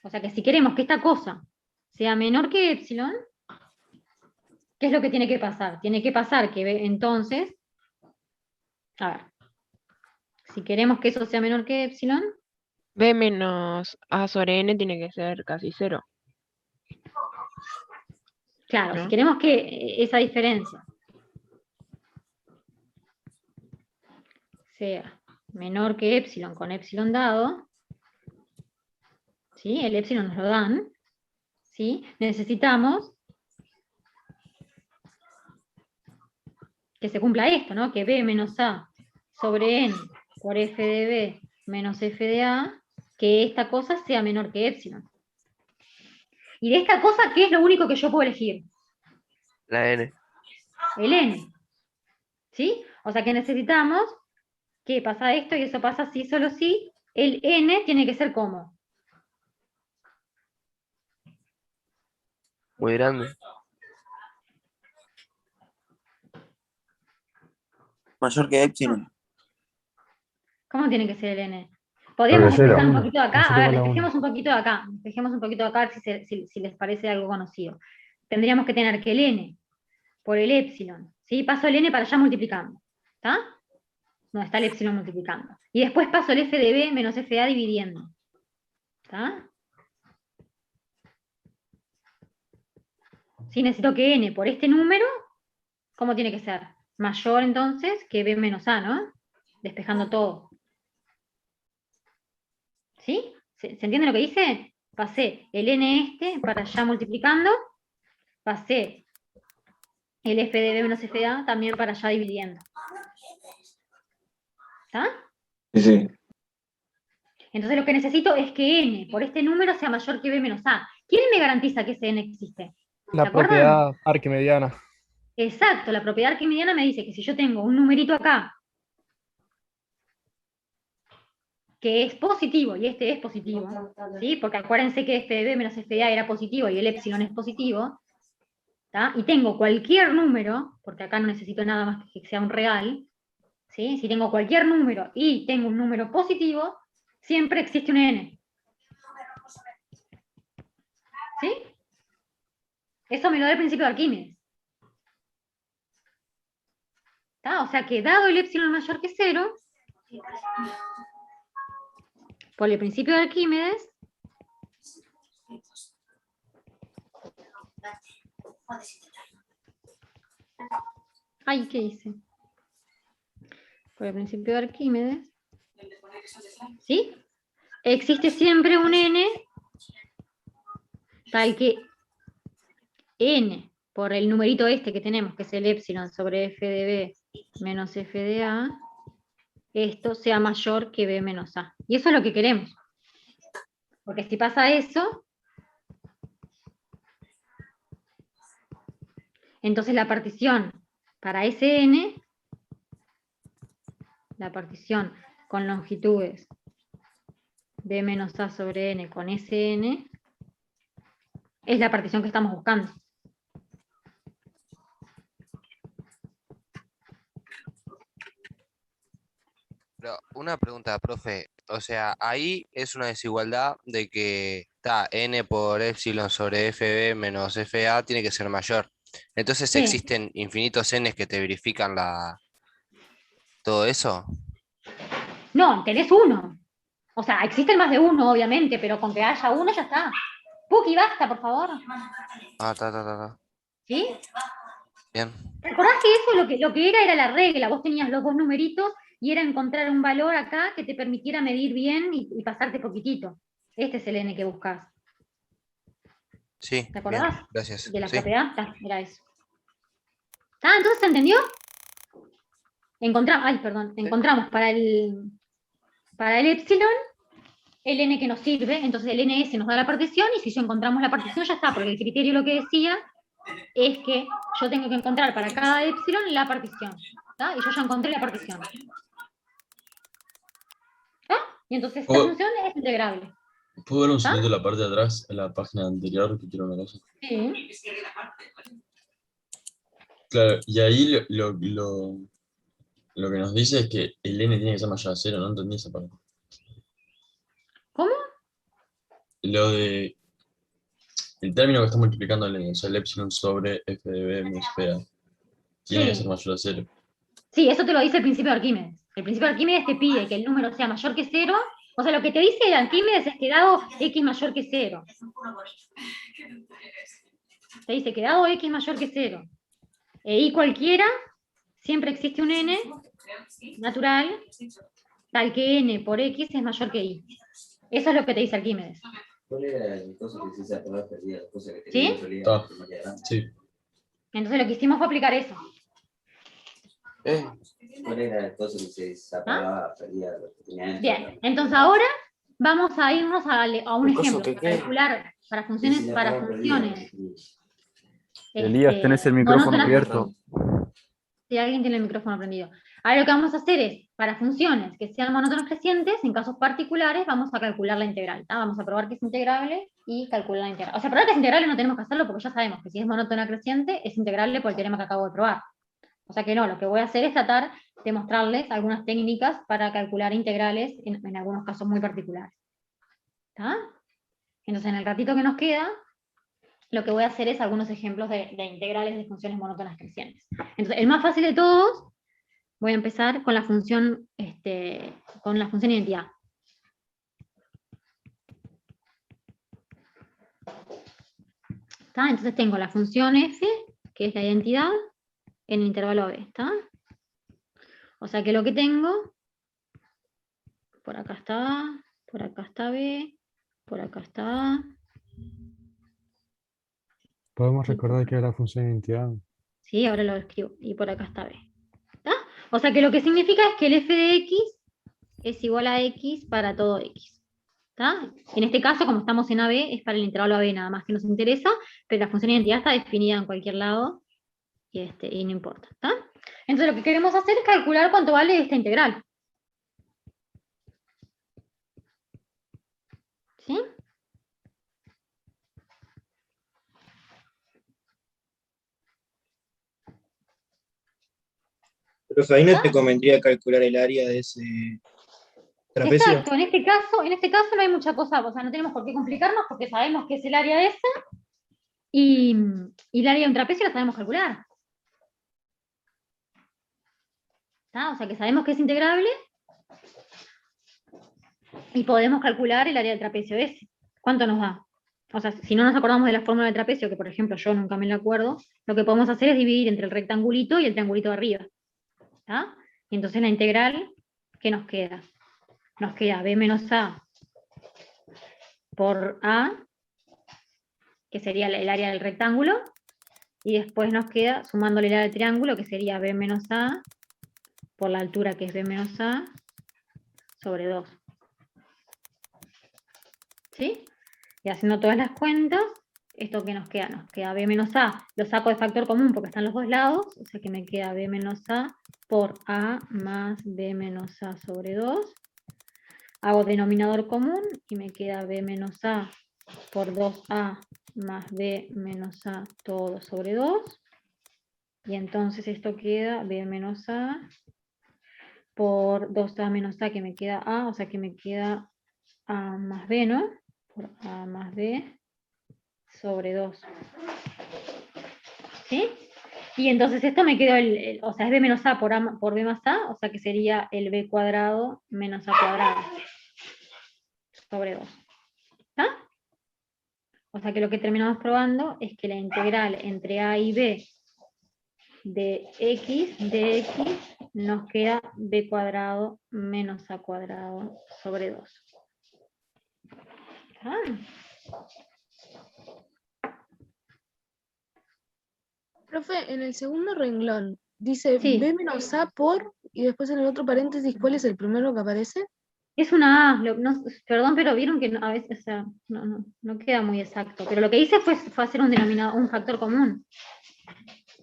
O sea que si queremos que esta cosa sea menor que epsilon, ¿qué es lo que tiene que pasar? Tiene que pasar que entonces, a ver, si queremos que eso sea menor que epsilon, B menos A sobre N tiene que ser casi 0. claro, ¿no? si queremos que esa diferencia sea menor que epsilon con epsilon dado, ¿sí? El epsilon nos lo dan, ¿sí? Necesitamos que se cumpla esto, ¿no? Que b menos a sobre n por f de b menos f de a, que esta cosa sea menor que epsilon. Y de esta cosa, ¿qué es lo único que yo puedo elegir? La N. El n. ¿Sí? O sea que necesitamos que pasa esto y eso pasa si, solo si, el n tiene que ser como. Muy grande. Mayor que epsilon. ¿Cómo tiene que ser el n? Podríamos Sobre cero. despejar un poquito de acá. Nosotros A ver, con la despejemos un poquito de acá. Despejemos un poquito de acá a ver si les parece algo conocido. Tendríamos que tener que el n por el epsilon, ¿sí? Paso el n para allá multiplicando. ¿Está? No, está el epsilon multiplicando. Y después paso el f de b menos f de a dividiendo. ¿Está? Sí, necesito que n por este número, ¿cómo tiene que ser? Mayor entonces que b menos a, ¿no? Despejando todo. ¿Sí? ¿Se entiende lo que dice? Pasé el n este para allá multiplicando, pasé el f de b menos f de a también para allá dividiendo. ¿Está? Sí, sí. Entonces lo que necesito es que n por este número sea mayor que b menos a. ¿Quién me garantiza que ese n existe? La ¿Se acuerdan? propiedad arquimediana. Exacto, la propiedad arquimediana me dice que si yo tengo un numerito acá que es positivo, y este es positivo, ¿sí? Porque acuérdense que f de b menos f de a era positivo y el epsilon es positivo, ¿tá? Y tengo cualquier número, porque acá no necesito nada más que sea un real, ¿sí? Si tengo cualquier número y tengo un número positivo, siempre existe un n. ¿Sí? Eso me lo da el principio de Arquímedes. ¿Tá? O sea que dado el epsilon mayor que 0, por el principio de Arquímedes, ay, ¿qué hice? Por el principio de Arquímedes, ¿sí? Existe siempre un n tal que n por el numerito este que tenemos, que es el epsilon sobre f de b menos f de a, esto sea mayor que b menos a. Y eso es lo que queremos. Porque si pasa eso, entonces la partición para ese n, la partición con longitudes b menos a sobre n con ese n, es la partición que estamos buscando. Pero una pregunta, profe. O sea, ahí es una desigualdad de que está n por epsilon sobre fb menos fa tiene que ser mayor. Entonces Sí. existen infinitos n's que te verifican todo eso. No, tenés uno. O sea, existen más de uno, obviamente, pero con que haya uno ya está. Puki, basta, por favor. Ah, ta. ¿Sí? Bien. ¿Recordás que eso lo que era la regla? Vos tenías los dos numeritos y era encontrar un valor acá que te permitiera medir bien y pasarte poquitito. Este es el n que buscas. Sí, ¿Te bien, acordás? gracias. De la Sí. propiedad, era eso. Entonces, ¿se entendió? Encontramos para el epsilon el n que nos sirve, entonces el ns nos da la partición, y si ya encontramos la partición ya está, porque el criterio lo que decía es que yo tengo que encontrar para cada epsilon la partición, ¿tá? Y yo ya encontré la partición. ¿Tá? Y entonces esta Oh. función es integrable. ¿Puedo ver un ¿Ah? segundito la parte de atrás, en la página anterior, que quiero una cosa? Sí. Claro, y ahí lo que nos dice es que el n tiene que ser mayor a 0, no entendí esa parte. ¿Cómo? Lo de el término que está multiplicando el n, o sea, el epsilon sobre f de b menos pa, tiene que Sí. ser mayor a 0. Sí, eso te lo dice el principio de Arquímedes. El principio de Arquímedes te pide que el número sea mayor que 0. O sea, lo que te dice el Arquímedes es que dado x mayor que 0. Te dice que dado x mayor que 0 e y cualquiera, siempre existe un n natural tal que n por x es mayor que y. Eso es lo que te dice Arquímedes. ¿Sí? Está. Sí. Entonces lo que hicimos fue aplicar eso. Bien, entonces ahora vamos a irnos a un ejemplo para calcular para funciones. Elías, tenés el micrófono monótonas. abierto. Si alguien tiene el micrófono prendido. Ahora lo que vamos a hacer es, para funciones que sean monótonas crecientes, en casos particulares, vamos a calcular la integral. ¿tá? Vamos a probar que es integrable y calcular la integral. O sea, probar que es integrable no tenemos que hacerlo porque ya sabemos que si es monótona creciente, es integrable por el teorema que acabo de probar. O sea que no, lo que voy a hacer es tratar de mostrarles algunas técnicas para calcular integrales en algunos casos muy particulares. ¿Tá? Entonces, en el ratito que nos queda, lo que voy a hacer es algunos ejemplos de integrales de funciones monótonas crecientes. Entonces, el más fácil de todos, voy a empezar con la función, identidad. ¿Tá? Entonces tengo la función f, que es la identidad, en el intervalo b. ¿Tá? O sea que lo que tengo, por acá está a, por acá está b, por acá está a. Podemos recordar que era la función de identidad. Sí, ahora lo escribo. Y por acá está b. ¿Tá? O sea que lo que significa es que el f de x es igual a x para todo x. ¿Tá? En este caso, como estamos en AB, es para el intervalo AB nada más que nos interesa, pero la función de identidad está definida en cualquier lado y no importa. ¿Tá? Entonces lo que queremos hacer es calcular cuánto vale esta integral. ¿Sí? Pero ahí no te convendría calcular el área de ese trapecio. Exacto, en este caso no hay mucha cosa, o sea, no tenemos por qué complicarnos porque sabemos que es el área esa y el área de un trapecio la sabemos calcular. ¿Tá? O sea que sabemos que es integrable y podemos calcular el área del trapecio ese. ¿Cuánto nos da? O sea, si no nos acordamos de la fórmula del trapecio, que por ejemplo yo nunca me la acuerdo, lo que podemos hacer es dividir entre el rectangulito y el triangulito de arriba. ¿Tá? Y entonces la integral, ¿qué nos queda? Nos queda b menos a por a, que sería el área del rectángulo, y después nos queda, sumándole el área del triángulo, que sería b menos a por la altura que es b menos a sobre 2. ¿Sí? Y haciendo todas las cuentas, esto que nos queda b menos a, lo saco de factor común porque están los dos lados, o sea que me queda b menos a por a más b menos a sobre 2. Hago denominador común y me queda b menos a por 2a más b menos a todo sobre 2. Y entonces esto queda b menos a por 2a menos a, que me queda a, o sea que me queda a más b, ¿no? Por a más b sobre 2. ¿Sí? Y entonces esto me quedó, o sea, es b menos a por b más a, o sea que sería el b cuadrado menos a cuadrado sobre 2. ¿Está? O sea que lo que terminamos probando es que la integral entre a y b de x nos queda b cuadrado menos a cuadrado sobre 2. ¿Ah? Profe, en el segundo renglón dice Sí. B menos A por, y después en el otro paréntesis, ¿cuál es el primero que aparece? Es una A, perdón, pero vieron que a veces, o sea, no queda muy exacto. Pero lo que hice fue hacer un denominador, un factor común.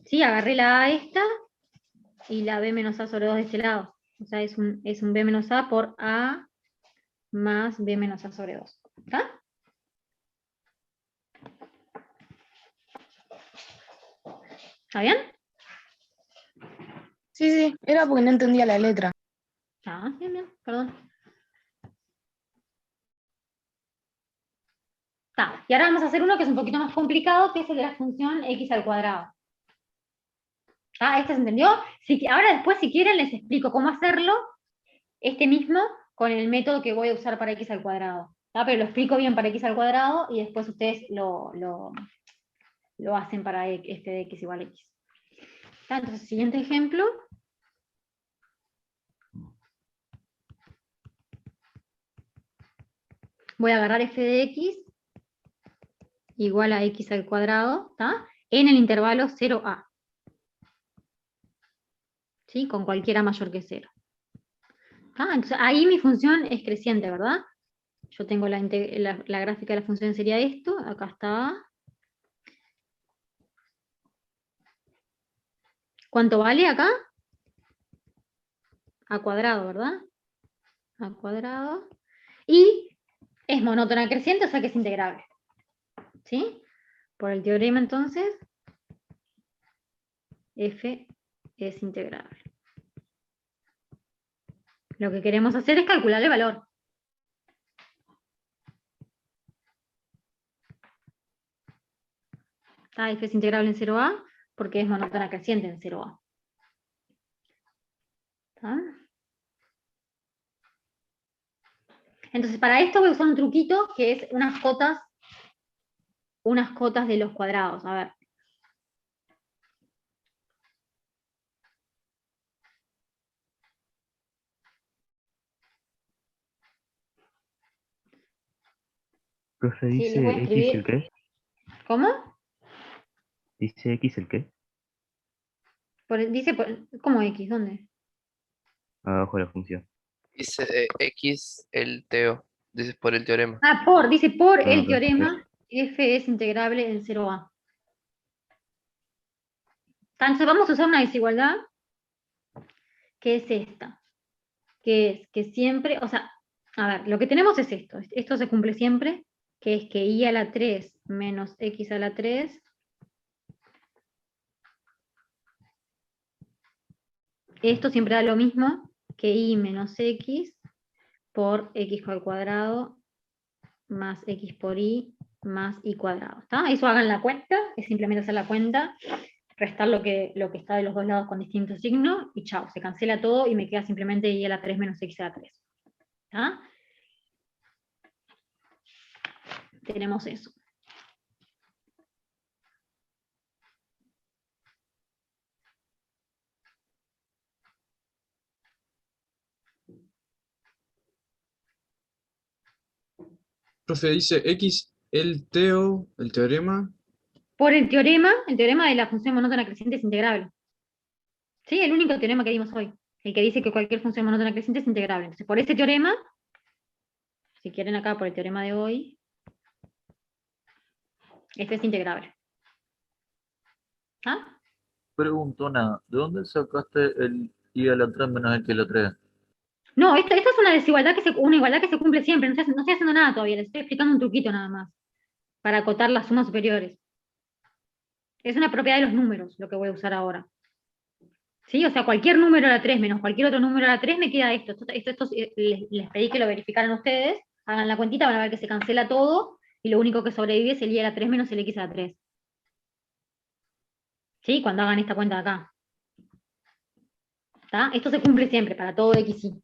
Sí, agarré la A esta y la B menos A sobre 2 de este lado. O sea, es un B menos A por A más B menos A sobre 2. ¿Está? ¿Está bien? Sí, era porque no entendía la letra. Ah, bien, perdón. Está. Y ahora vamos a hacer uno que es un poquito más complicado, que es el de la función x al cuadrado. ¿Este se entendió? Ahora después, si quieren, les explico cómo hacerlo, este mismo, con el método que voy a usar para x al cuadrado. Pero lo explico bien para x al cuadrado y después ustedes lo hacen para este de x igual a x. Entonces, siguiente ejemplo. Voy a agarrar f de x igual a x al cuadrado, en el intervalo 0a. ¿Sí? Con cualquiera mayor que 0. Entonces, ahí mi función es creciente, ¿verdad? Yo tengo la gráfica de la función sería esto, acá está A. ¿Cuánto vale acá? A cuadrado, ¿verdad? A cuadrado. Y es monótona creciente, o sea que es integrable. ¿Sí? Por el teorema, entonces, f es integrable. Lo que queremos hacer es calcular el valor. F es integrable en 0a porque es monótona creciente en 0a. Entonces, para esto voy a usar un truquito que es unas cotas de los cuadrados. A ver. Profe, Sí, les voy a ¿dice X el escribir. qué? ¿Cómo? ¿Dice X el qué? ¿Cómo X? ¿Dónde? Abajo de la función. Dice X el teo, dice por el teorema. Dice por el Perfecto. teorema, f es integrable en 0a. Entonces vamos a usar una desigualdad que es esta. Que es que siempre, o sea, a ver, lo que tenemos es esto. Esto se cumple siempre, que es que y a la 3 menos x a la 3 esto siempre da lo mismo que y menos x por x al cuadrado más x por y más y cuadrado. ¿Está? Eso hagan la cuenta, es simplemente hacer la cuenta, restar lo que está de los dos lados con distinto signo, y chao, se cancela todo y me queda simplemente y a la 3 menos x a la 3. ¿Está? Tenemos eso. Profe, dice X el teorema. Por el teorema de la función monótona creciente es integrable. ¿Sí? El único teorema que vimos hoy. El que dice que cualquier función monótona creciente es integrable. Entonces, por ese teorema, si quieren acá por el teorema de hoy, este es integrable. ¿Ah? Preguntona, ¿de dónde sacaste el y a la 3 menos x a la 3? No, esta es una desigualdad una igualdad que se cumple siempre. No estoy haciendo nada todavía, les estoy explicando un truquito nada más. Para acotar las sumas superiores. Es una propiedad de los números lo que voy a usar ahora. ¿Sí? O sea, cualquier número a la 3 menos cualquier otro número a la 3 me queda esto. Esto les pedí que lo verificaran ustedes. Hagan la cuentita, van a ver que se cancela todo y lo único que sobrevive es el y a la 3 menos el x a la 3. ¿Sí? Cuando hagan esta cuenta de acá. ¿Está? Esto se cumple siempre para todo x y.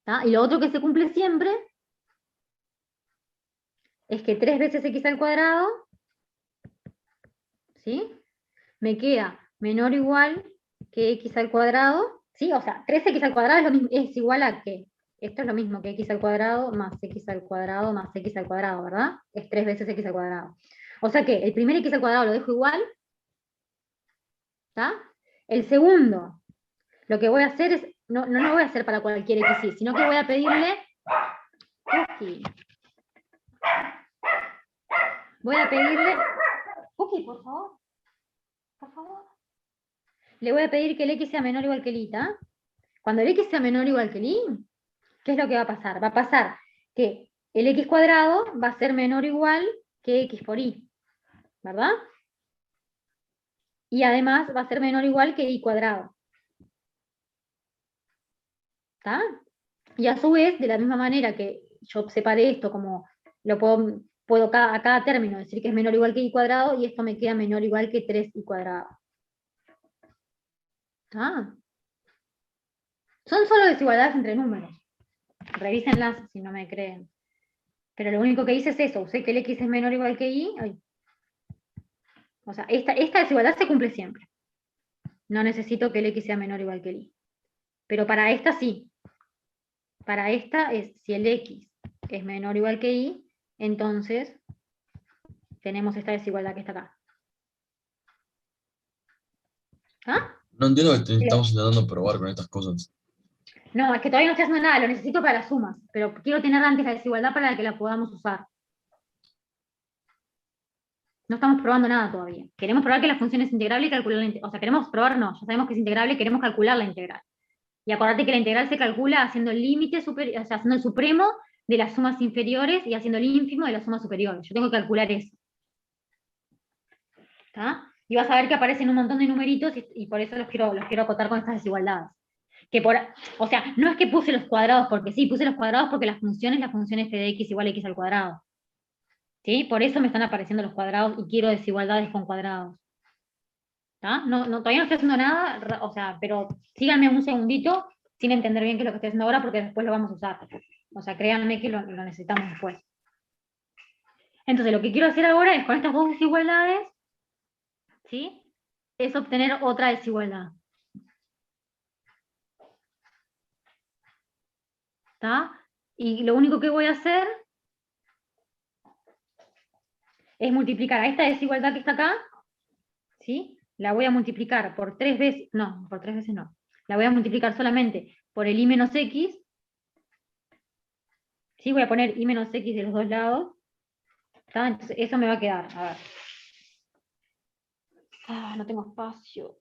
¿Está? Y lo otro que se cumple siempre es que 3 veces x al cuadrado, ¿sí? Me queda menor o igual que x al cuadrado, ¿sí? O sea, 3x al cuadrado es igual a que, esto es lo mismo que x al cuadrado más x al cuadrado más x al cuadrado, ¿verdad? Es 3 veces x al cuadrado. O sea que el primer x al cuadrado lo dejo igual. ¿Está? El segundo, lo que voy a hacer es, no lo voy a hacer para cualquier x, sino que voy a pedirle, voy a pedirle, por favor, le voy a pedir que el x sea menor o igual que el y, ¿tá? Cuando el x sea menor o igual que el y, ¿qué es lo que va a pasar? Va a pasar que el x cuadrado va a ser menor o igual que x por y, ¿verdad? Y además va a ser menor o igual que y cuadrado. ¿Está? Y a su vez, de la misma manera que yo separé esto como lo puedo a cada término decir que es menor o igual que y cuadrado, y esto me queda menor o igual que 3y cuadrado. ¿Está? Son solo desigualdades entre números. Revísenlas si no me creen. Pero lo único que hice es eso, usé que el x es menor o igual que y. Ay. O sea, esta desigualdad se cumple siempre. No necesito que el x sea menor o igual que el y. Pero para esta sí. Para esta es, si el x es menor o igual que y, entonces tenemos esta desigualdad que está acá. ¿Ah? No entiendo que estamos intentando probar con estas cosas. No, es que todavía no estoy haciendo nada, lo necesito para las sumas, pero quiero tener antes la desigualdad para que la podamos usar. No estamos probando nada todavía. Queremos probar que la función es integrable y calcular la integral. O sea, queremos probar, no, ya sabemos que es integrable, queremos calcular la integral. Y acordate que la integral se calcula haciendo el límite superior, o sea, haciendo el supremo de las sumas inferiores y haciendo el ínfimo de las sumas superiores. Yo tengo que calcular eso. ¿Está? Y vas a ver que aparecen un montón de numeritos y por eso los quiero acotar con estas desigualdades. O sea, no es que puse los cuadrados porque sí, puse los cuadrados porque la función es la función f de x igual a x al cuadrado. ¿Sí? Por eso me están apareciendo los cuadrados y quiero desigualdades con cuadrados. ¿Está? Todavía no estoy haciendo nada, o sea, pero síganme un segundito sin entender bien qué es lo que estoy haciendo ahora porque después lo vamos a usar. O sea, créanme que lo necesitamos después. Entonces, lo que quiero hacer ahora es con estas dos desigualdades, ¿sí? Es obtener otra desigualdad. ¿Está? Y lo único que voy a hacer es multiplicar a esta desigualdad que está acá, ¿sí? La voy a multiplicar por 3 veces, no, por 3 veces no. La voy a multiplicar solamente por el y menos x. ¿Sí? Voy a poner y menos x de los dos lados. ¿Está? Entonces eso me va a quedar, a ver. No tengo espacio.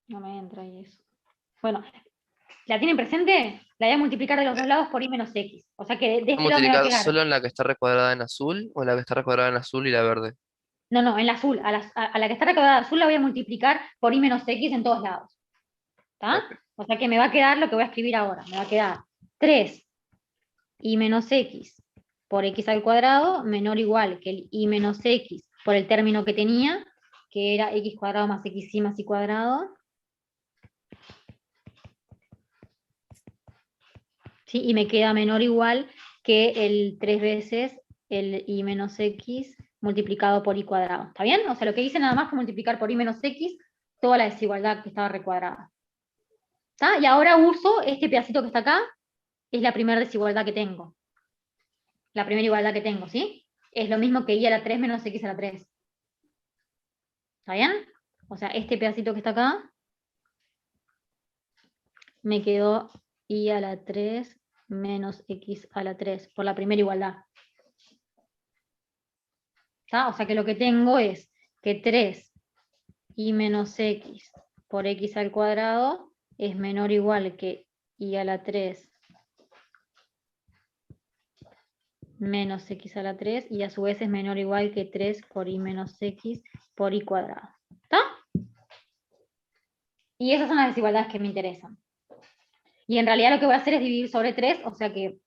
No me entra ahí eso. Bueno, ¿la tienen presente? La voy a multiplicar de los dos lados por y menos x. O sea que de este lado me va a ¿Multiplicar quedar. solo en la que está recuadrada en azul o en la que está recuadrada en azul y la verde? No, en la azul. A la que está recaudada azul la voy a multiplicar por y menos x en todos lados. ¿Está? O sea que me va a quedar lo que voy a escribir ahora. Me va a quedar 3 y menos x por x al cuadrado menor o igual que el y menos x por el término que tenía, que era x cuadrado más xy más y cuadrado. ¿Sí? Y me queda menor o igual que el 3 veces el y menos x multiplicado por y cuadrado. ¿Está bien? O sea, lo que hice nada más fue multiplicar por y menos x toda la desigualdad que estaba recuadrada. ¿Está? Y ahora uso este pedacito que está acá, es la primera desigualdad que tengo. La primera igualdad que tengo, ¿sí? Es lo mismo que y a la 3 menos x a la 3. ¿Está bien? O sea, este pedacito que está acá me quedó y a la 3 menos x a la 3 por la primera igualdad. ¿Está? O sea que lo que tengo es que 3 y menos x por x al cuadrado es menor o igual que y a la 3 menos x a la 3 y a su vez es menor o igual que 3 por y menos x por y cuadrado. ¿Está? Y esas son las desigualdades que me interesan. Y en realidad lo que voy a hacer es dividir sobre 3, o sea que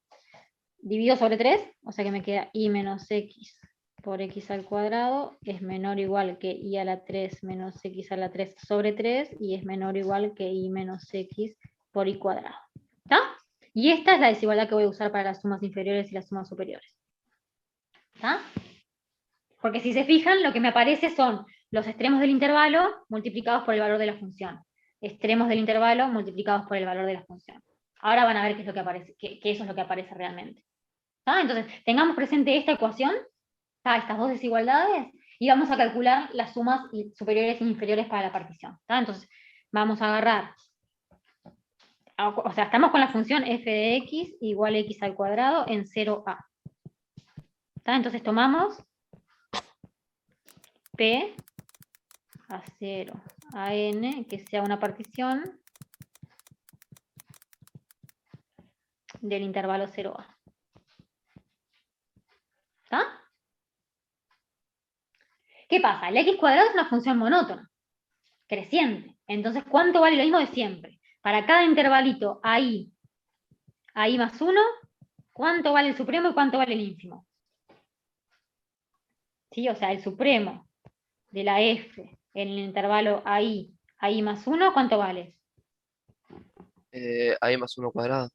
divido sobre 3, o sea que me queda y menos x por x al cuadrado es menor o igual que y a la 3 menos x a la 3 sobre 3 y es menor o igual que y menos x por y cuadrado. ¿Está? Y esta es la desigualdad que voy a usar para las sumas inferiores y las sumas superiores. ¿Está? Porque si se fijan, lo que me aparece son los extremos del intervalo multiplicados por el valor de la función. Extremos del intervalo multiplicados por el valor de la función. Ahora van a ver qué es lo que aparece, que eso es lo que aparece realmente. ¿Está? Entonces, tengamos presente esta ecuación, ¿está? Estas dos desigualdades, y vamos a calcular las sumas superiores e inferiores para la partición. ¿Está? Entonces, vamos a agarrar, o sea, estamos con la función f de x igual a x al cuadrado en 0a. ¿Está? Entonces tomamos p a 0 a n, que sea una partición del intervalo 0a. ¿Está? ¿Qué pasa? El x cuadrado es una función monótona, creciente. Entonces, ¿cuánto vale lo mismo de siempre? Para cada intervalito ahí más 1, ¿cuánto vale el supremo y cuánto vale el ínfimo? ¿Sí? O sea, el supremo de la f en el intervalo ahí más 1, ¿cuánto vale? Ahí más 1 cuadrado.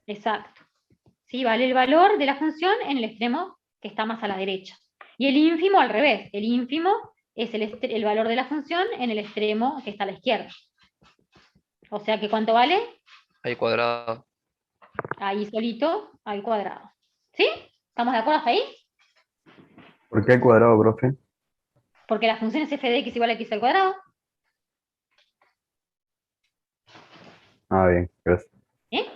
Exacto. ¿Sí? Vale el valor de la función en el extremo que está más a la derecha. Y el ínfimo al revés. El ínfimo es el valor de la función en el extremo que está a la izquierda. O sea que ¿cuánto vale? Ahí cuadrado. Ahí solito, al cuadrado. ¿Sí? ¿Estamos de acuerdo hasta ahí? ¿Por qué al cuadrado, profe? Porque la función es f de x igual a x al cuadrado. Ah, bien, gracias. ¿Eh?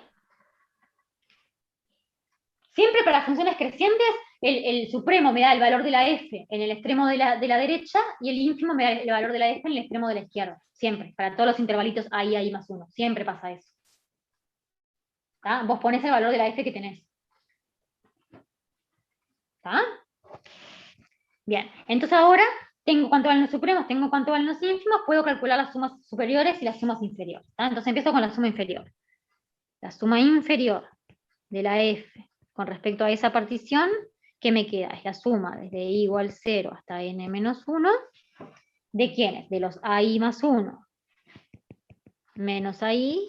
Siempre para las funciones crecientes, el supremo me da el valor de la f en el extremo de la derecha y el ínfimo me da el valor de la f en el extremo de la izquierda. Siempre, para todos los intervalitos ahí más 1. Siempre pasa eso. ¿Tá? Vos ponés el valor de la f que tenés. ¿Está? Bien, entonces ahora tengo cuánto valen los supremos, tengo cuánto valen los ínfimos, puedo calcular las sumas superiores y las sumas inferiores. ¿Tá? Entonces empiezo con la suma inferior. La suma inferior de la f con respecto a esa partición, ¿qué me queda? Es la suma desde i igual 0 hasta n menos 1, ¿de quiénes? De los ai más 1 menos ai,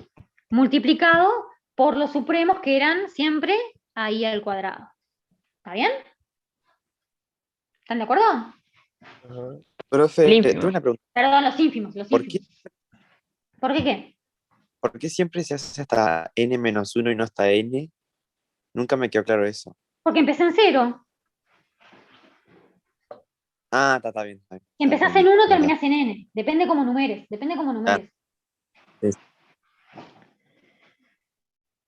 multiplicado por los supremos que eran siempre ai al cuadrado. ¿Está bien? ¿Están de acuerdo? Profe, tengo una pregunta. Perdón, los ínfimos. ¿Por qué, ¿Por qué qué? por qué siempre se hace hasta n-1 y no hasta n? Nunca me quedó claro eso. Porque empecé en 0. Ah, está bien. Está bien. Si empezás en 1, terminás en n. Depende cómo numeres. Depende cómo numeres. Es-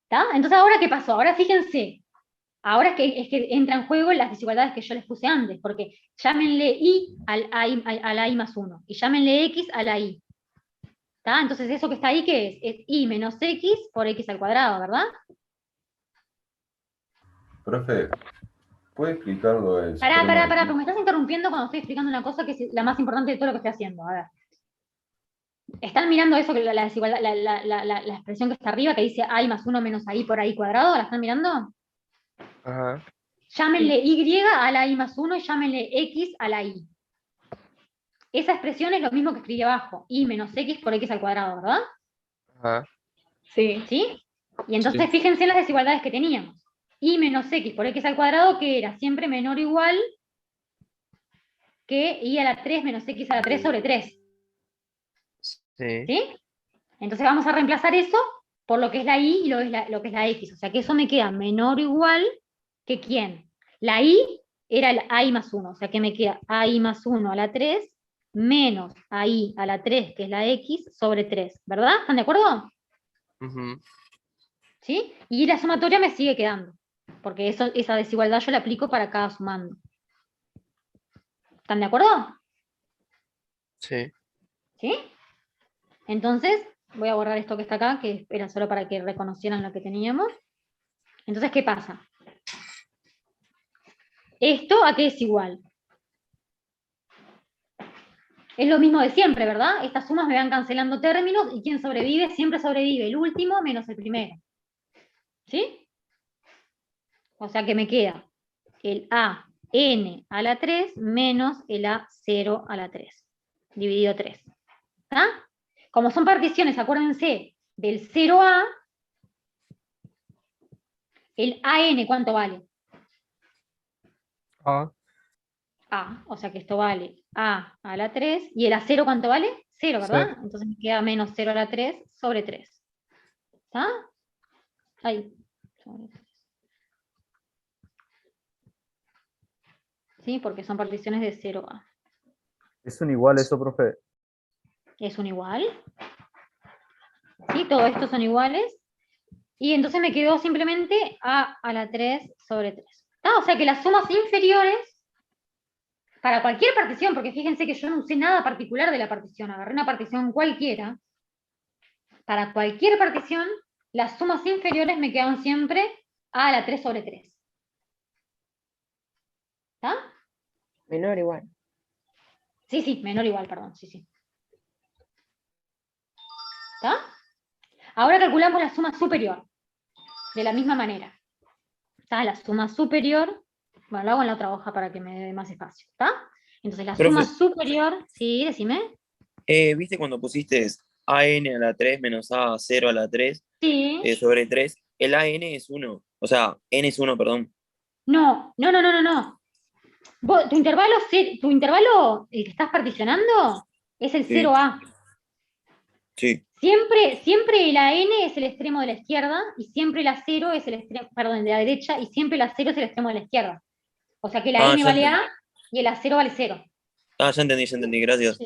¿Está? Entonces, ¿ahora qué pasó? Ahora fíjense. Ahora es que entra en juego las desigualdades que yo les puse antes. Porque llámenle i a la i más 1. Y llámenle x a la i. ¿Está? Entonces, eso que está ahí, ¿qué es? Es i menos x por x al cuadrado, ¿verdad? Profe, ¿puede explicarlo? Pará, porque me estás interrumpiendo cuando estoy explicando una cosa que es la más importante de todo lo que estoy haciendo. A ver. ¿Están mirando eso, que la desigualdad, la expresión que está arriba, que dice i más 1 menos i por i cuadrado? ¿La están mirando? Ajá. Llámenle y a la i más 1 y llámenle x a la i. Esa expresión es lo mismo que escribí abajo, i menos x por x al cuadrado, ¿verdad? Ajá. Sí. ¿Sí? Y entonces Sí. fíjense en las desigualdades que teníamos. I menos x por x al cuadrado, que era siempre menor o igual que i a la 3 menos x a la 3 sobre 3. Sí. ¿Sí? Entonces vamos a reemplazar eso por lo que es la i y lo que es la x. O sea que eso me queda menor o igual que ¿quién? La i era el i más 1. O sea que me queda i más 1 a la 3 menos i a la 3, que es la x, sobre 3. ¿Verdad? ¿Están de acuerdo? Ujú. ¿Sí? Y la sumatoria me sigue quedando. Porque esa desigualdad yo la aplico para cada sumando. ¿Están de acuerdo? Sí. ¿Sí? Entonces, voy a borrar esto que está acá, que era solo para que reconocieran lo que teníamos. Entonces, ¿qué pasa? ¿Esto a qué es igual? Es lo mismo de siempre, ¿verdad? Estas sumas me van cancelando términos y ¿quién sobrevive? Siempre sobrevive el último menos el primero. ¿Sí? O sea que me queda el a n a la 3 menos el a 0 a la 3, dividido 3. ¿Está? Como son particiones, acuérdense, del 0a, el an, ¿cuánto vale? A. A, o sea que esto vale a la 3, y el a 0, ¿cuánto vale? 0, ¿verdad? Cero. Entonces me queda menos 0 a la 3 sobre 3. ¿Está? Ahí. Sobre 3. ¿Sí? Porque son particiones de 0 a. ¿Es un igual eso, profe? ¿Es un igual? ¿Sí? Todo esto son iguales. Y entonces me quedó simplemente a la 3 sobre 3. O sea que las sumas inferiores, para cualquier partición, porque fíjense que yo no usé nada particular de la partición, agarré una partición cualquiera, para cualquier partición, las sumas inferiores me quedan siempre a la 3 sobre 3. ¿Está? Menor igual. Sí, sí, menor igual, perdón, sí, sí. ¿Está? Ahora calculamos la suma superior, de la misma manera. ¿Está? La suma superior, bueno, lo hago en la otra hoja para que me dé más espacio, ¿está? Entonces la suma Profe. superior, sí, decime. ¿Viste cuando pusiste AN a la 3 menos A0 a la 3 Sí. sobre 3? El AN es 1. O sea, N es 1, perdón. No. Tu intervalo, el que estás particionando, es el Sí. 0A. Sí. Siempre la N es el extremo de la izquierda y siempre la 0 es el extremo, perdón, de la derecha y siempre la 0 es el extremo de la izquierda. O sea que la N ya vale entendí. A y el A0 vale 0. Ya entendí, gracias.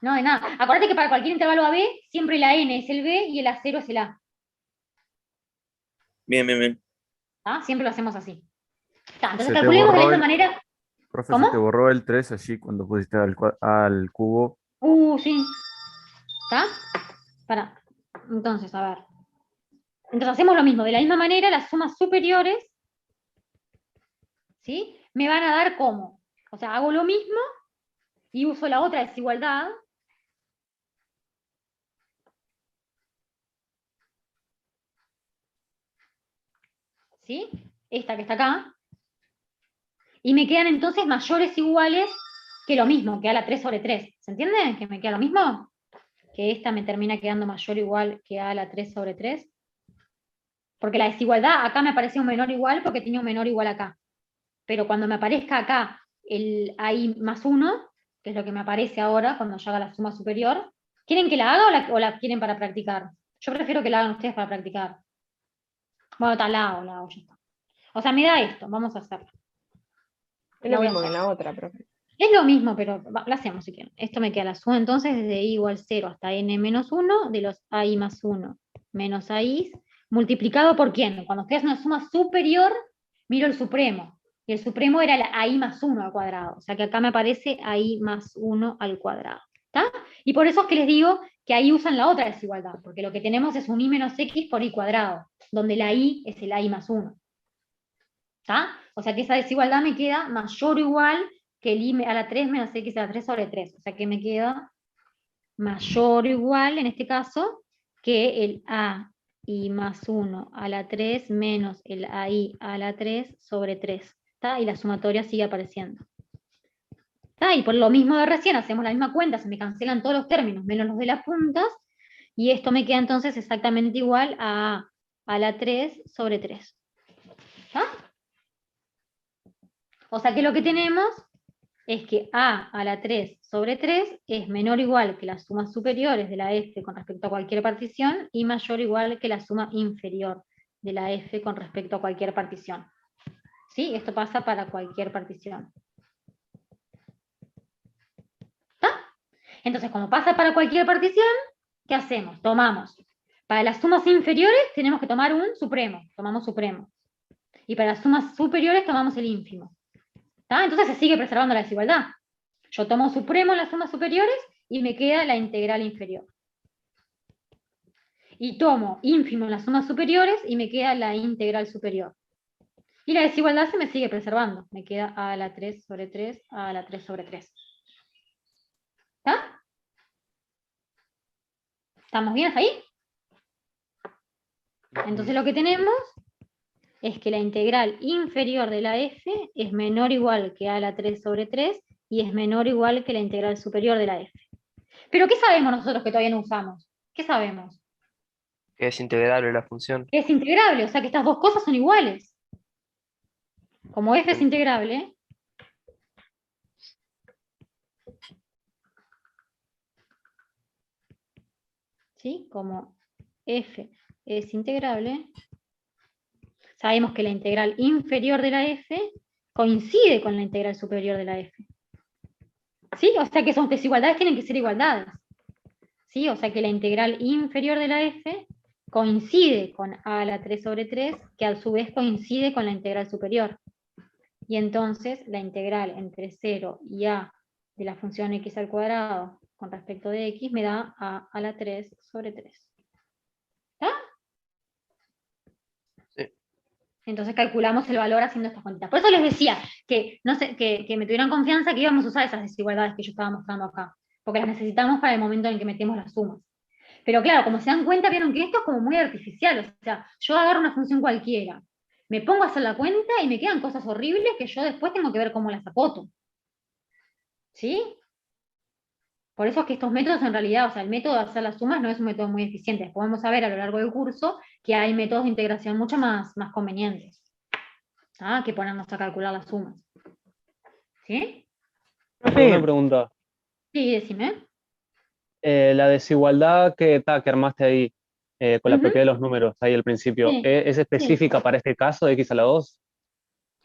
No, de nada. Acuérdate que para cualquier intervalo AB, siempre la N es el B y el A0 es el A. Bien. ¿Ah? Siempre lo hacemos así. Entonces Se te calculemos de la borró misma manera. Profe, ¿Cómo? se te borró el 3 allí cuando pusiste al cubo. Sí. ¿Está? Para. Entonces, a ver. Entonces hacemos lo mismo. De la misma manera, las sumas superiores, ¿sí? Me van a dar como. O sea, hago lo mismo y uso la otra desigualdad. ¿Sí? Esta que está acá. Y me quedan entonces mayores iguales que lo mismo, que a la 3 sobre 3. ¿Se entiende? Que me queda lo mismo. Que esta me termina quedando mayor o igual que a la 3 sobre 3. Porque la desigualdad acá me aparece un menor igual porque tenía un menor igual acá. Pero cuando me aparezca acá el AI más 1, que es lo que me aparece ahora cuando yo haga la suma superior, ¿quieren que la haga o la quieren para practicar? Yo prefiero que la hagan ustedes para practicar. Bueno, la hago, ya está. O sea, me da esto, vamos a hacerlo. Es La lo voy a mismo que hacer. en la otra, profe. Es lo mismo, pero lo hacemos si quieren. Esto me queda la suma entonces desde i igual 0 hasta n menos 1 de los AI más 1 menos AI multiplicado por ¿quién? Cuando ustedes hacen una suma superior, miro el supremo. Y el supremo era la AI más 1 al cuadrado. O sea que acá me aparece AI más 1 al cuadrado. ¿Está? Y por eso es que les digo que ahí usan la otra desigualdad, porque lo que tenemos es un i menos x por i cuadrado, donde la i es el AI más 1. ¿Está? O sea que esa desigualdad me queda mayor o igual que el i a la 3 menos x a la 3 sobre 3. O sea que me queda mayor o igual, en este caso, que el AI más 1 a la 3 menos el AI a la 3 sobre 3. ¿Está? Y la sumatoria sigue apareciendo. ¿Está? Y por lo mismo de recién, hacemos la misma cuenta, se me cancelan todos los términos, menos los de las puntas, y esto me queda entonces exactamente igual a la 3 sobre 3. ¿Está? O sea que lo que tenemos es que a la 3 sobre 3 es menor o igual que las sumas superiores de la f con respecto a cualquier partición y mayor o igual que la suma inferior de la f con respecto a cualquier partición. ¿Sí? Esto pasa para cualquier partición. ¿Está? Entonces, como pasa para cualquier partición, ¿qué hacemos? Tomamos. Para las sumas inferiores tenemos que tomar un supremo. Tomamos supremo. Y para las sumas superiores tomamos el ínfimo. ¿Está? Entonces se sigue preservando la desigualdad. Yo tomo supremo en las sumas superiores y me queda la integral inferior. Y tomo ínfimo en las sumas superiores y me queda la integral superior. Y la desigualdad se me sigue preservando. Me queda a la 3 sobre 3 a la 3 sobre 3. ¿Está? ¿Estamos bien hasta ahí? Entonces lo que tenemos es que la integral inferior de la f es menor o igual que a la 3 sobre 3 y es menor o igual que la integral superior de la f. Pero ¿qué sabemos nosotros que todavía no usamos? ¿Qué sabemos? Que es integrable la función. Que es integrable, o sea que estas dos cosas son iguales. Como f es integrable, ¿sí? Como f es integrable, sabemos que la integral inferior de la f coincide con la integral superior de la f. ¿Sí? O sea que son desigualdades, tienen que ser igualdades. ¿Sí? O sea que la integral inferior de la f coincide con a a la 3 sobre 3, que a su vez coincide con la integral superior. Y entonces la integral entre 0 y a de la función x al cuadrado con respecto de x me da a a la 3 sobre 3. ¿Está? Sí. Entonces calculamos el valor haciendo estas cuantitas. Por eso les decía que, no sé, que me tuvieran confianza que íbamos a usar esas desigualdades que yo estaba mostrando acá, porque las necesitamos para el momento en que metemos las sumas. Pero claro, como se dan cuenta, vieron que esto es como muy artificial. O sea, yo agarro una función cualquiera, me pongo a hacer la cuenta y me quedan cosas horribles que yo después tengo que ver cómo las acoto. ¿Sí? Por eso es que estos métodos en realidad, o sea, el método de hacer las sumas no es un método muy eficiente. Después vamos a ver a lo largo del curso que hay métodos de integración mucho más convenientes, ¿ah? Que ponernos a calcular las sumas. ¿Sí? Tengo una pregunta. Sí, decime. La desigualdad que armaste ahí con la propiedad de los números ahí al principio, Sí, ¿es específica para este caso de x a la 2?